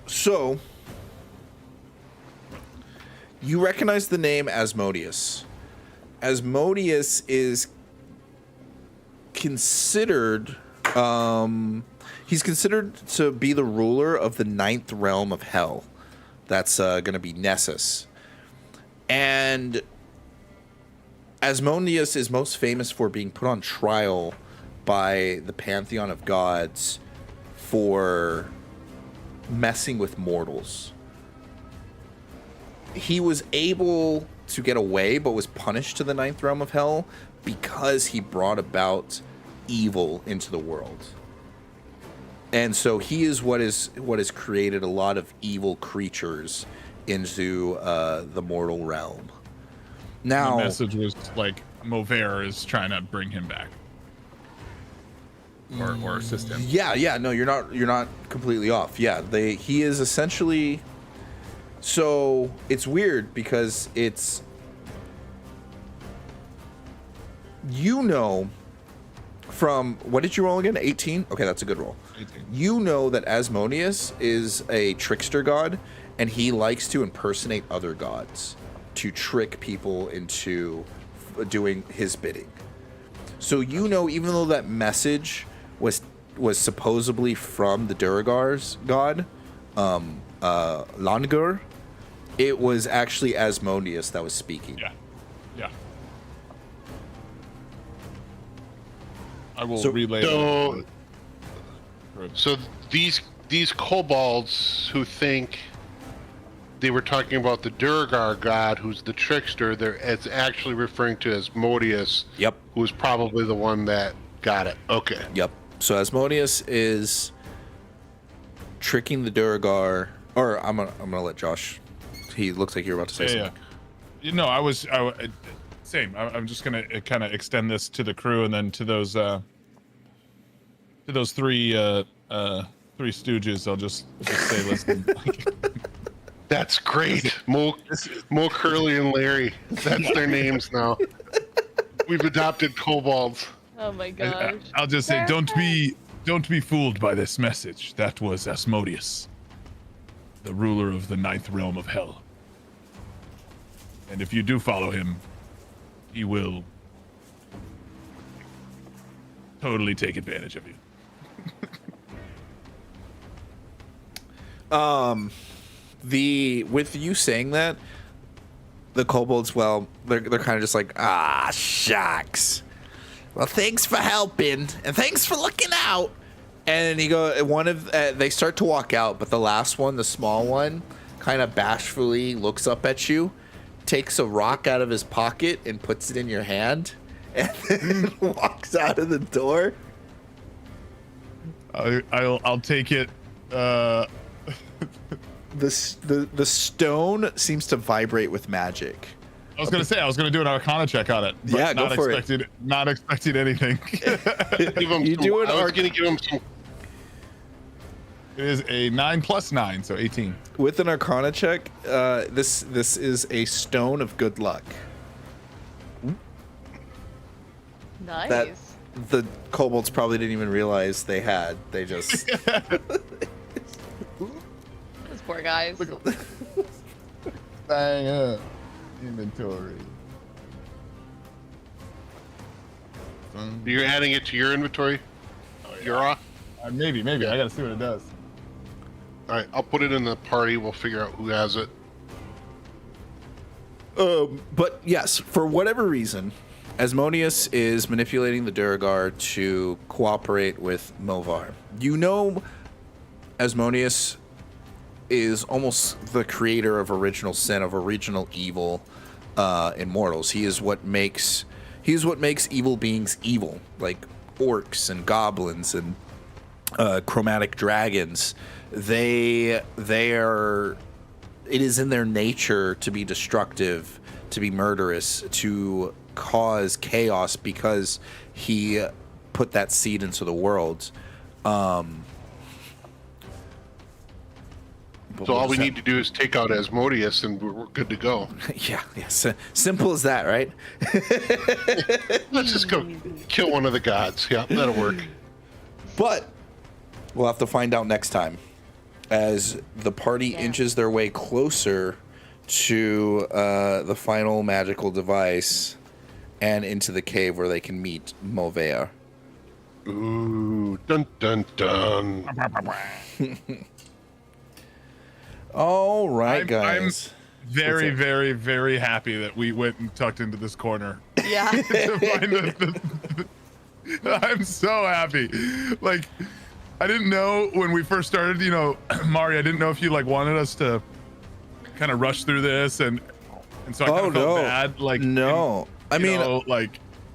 So, you recognize the name Asmodeus. Asmodeus is considered, he's considered to be the ruler of the 9th realm of hell. That's going to be Nessus. And Asmodeus is most famous for being put on trial by the pantheon of gods for messing with mortals. He was able to get away, but was punished to the 9th realm of hell because he brought about evil into the world. And so he is what has created a lot of evil creatures into the mortal realm. Now, the message was like Mover is trying to bring him back, or assist him. Yeah. No, you're not completely off. Yeah, he is essentially. So it's weird because it's, you know, from what did you roll again? 18? Okay, that's a good roll. 18. You know that Asmodeus is a trickster god, and he likes to impersonate other gods to trick people into doing his bidding. So you know, even though that message was supposedly from the Duergar's god, Langur, it was actually Asmodeus that was speaking. Yeah. I will So- relay. So these kobolds who think they were talking about the Duergar god, who's the trickster, it's actually referring to Asmodeus. Yep. Who's probably the one that got it. Okay. Yep. So Asmodeus is tricking the Duergar, or I'm gonna let Josh. He looks like you're about to say something. You know, I was same. I'm just gonna kind of extend this to the crew and then to those to those three stooges, I'll just say, listen. That's great. Mo, Curly, and Larry. That's their names now. We've adopted kobolds. Oh my gosh. I'll just say, don't be fooled by this message. That was Asmodeus, the ruler of the 9th realm of hell. And if you do follow him, he will totally take advantage of you. With you saying that, the kobolds, well, they're kind of just like, ah, shucks. Well, thanks for helping and thanks for looking out. And they start to walk out, but the last one, the small one, kind of bashfully looks up at you, takes a rock out of his pocket and puts it in your hand, and then walks out of the door. I'll take it. The stone seems to vibrate with magic. I was gonna say I was gonna do an Arcana check on it. But yeah, go for it. Not expecting anything. I was gonna give him some. It is a 9 + 9, so 18. With an Arcana check, this is a stone of good luck. Nice. That the kobolds probably didn't even realize they had. They just. Those poor guys. Bang up. Inventory. You're adding it to your inventory? You're off? Maybe. I gotta see what it does. All right, I'll put it in the party. We'll figure out who has it. But yes, for whatever reason, Asmodeus is manipulating the Duragar to cooperate with Movar. You know, Asmodeus is almost the creator of original sin, of original evil in mortals. He is what makes evil beings evil, like orcs and goblins and chromatic dragons. They are. It is in their nature to be destructive, to be murderous, to cause chaos because he put that seed into the world. So all we need to do is take out Asmodeus and we're good to go. Yeah. Simple as that, right? Let's just go kill one of the gods. Yeah, that'll work. But we'll have to find out next time as the party inches their way closer to the final magical device and into the cave where they can meet Movea. Ooh, dun dun dun. All right, guys. I'm very, very, very happy that we went and tucked into this corner. Yeah. To find I'm so happy. Like, I didn't know when we first started, Mari, I didn't know if you wanted us to kind of rush through this and so I kind of felt bad. Like, no. And then when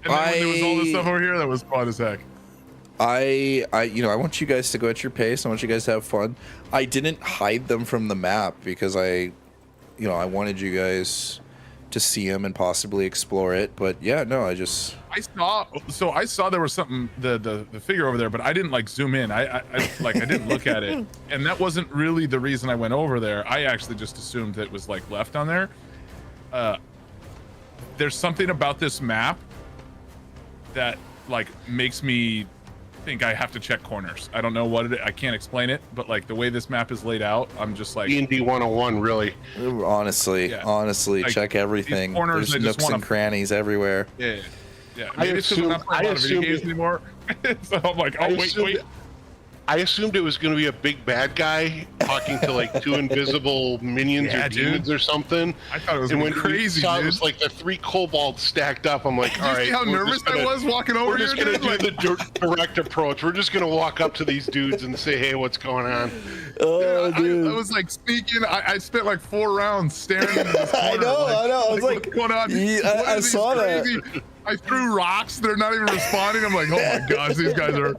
there was all this stuff over here that was fun as heck. I want you guys to go at your pace. I want you guys to have fun. I didn't hide them from the map because I wanted you guys to see them and possibly explore it. But yeah, no, I saw there was something, the figure over there, but I didn't zoom in. I didn't look at it, and that wasn't really the reason I went over there. I actually just assumed that it was left on there. There's something about this map that makes me think I have to check corners. I don't know what I can't explain it, but the way this map is laid out, I'm just D&D 101, really. Honestly, check everything. There's nooks and crannies everywhere. Yeah. Maybe it's because I'm not playing a lot of video games anymore. So I'm like, oh, wait. I assumed it was going to be a big bad guy talking to two invisible minions or demons or something. I thought it was crazy. It was the 3 kobolds stacked up. I'm like, all right. See how nervous I was walking over here? We're just going to do the direct approach. We're just going to walk up to these dudes and say, hey, what's going on? Oh, dude. I was speaking. I spent 4 rounds staring into this corner. I know. I was what's going on? I saw that. I threw rocks. They're not even responding. I'm like, oh my gosh, these guys are.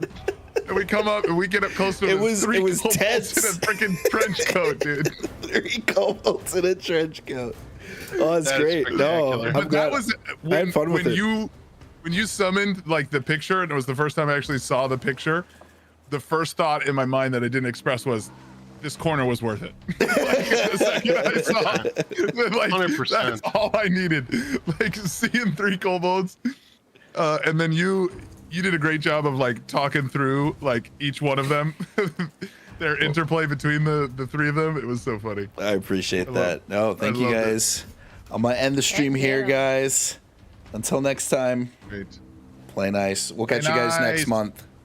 And we come up and we get up close to 3 tense. in a freaking trench coat, dude. 3 kobolds in a trench coat. Oh, that's great. No, but that was I had fun with it. When you summoned the picture, and it was the first time I actually saw the picture. the first thought in my mind that I didn't express was, this corner was worth it. Like, the second I saw it, like 100%. that's all I needed. Like seeing 3 kobolds, and then you did a great job of like talking through like each one of them, their interplay between the 3 of them. It was so funny. I appreciate that. No, thank you guys. I'm gonna end the stream here, guys. Until next time. Great. Play nice. We'll catch you guys next month.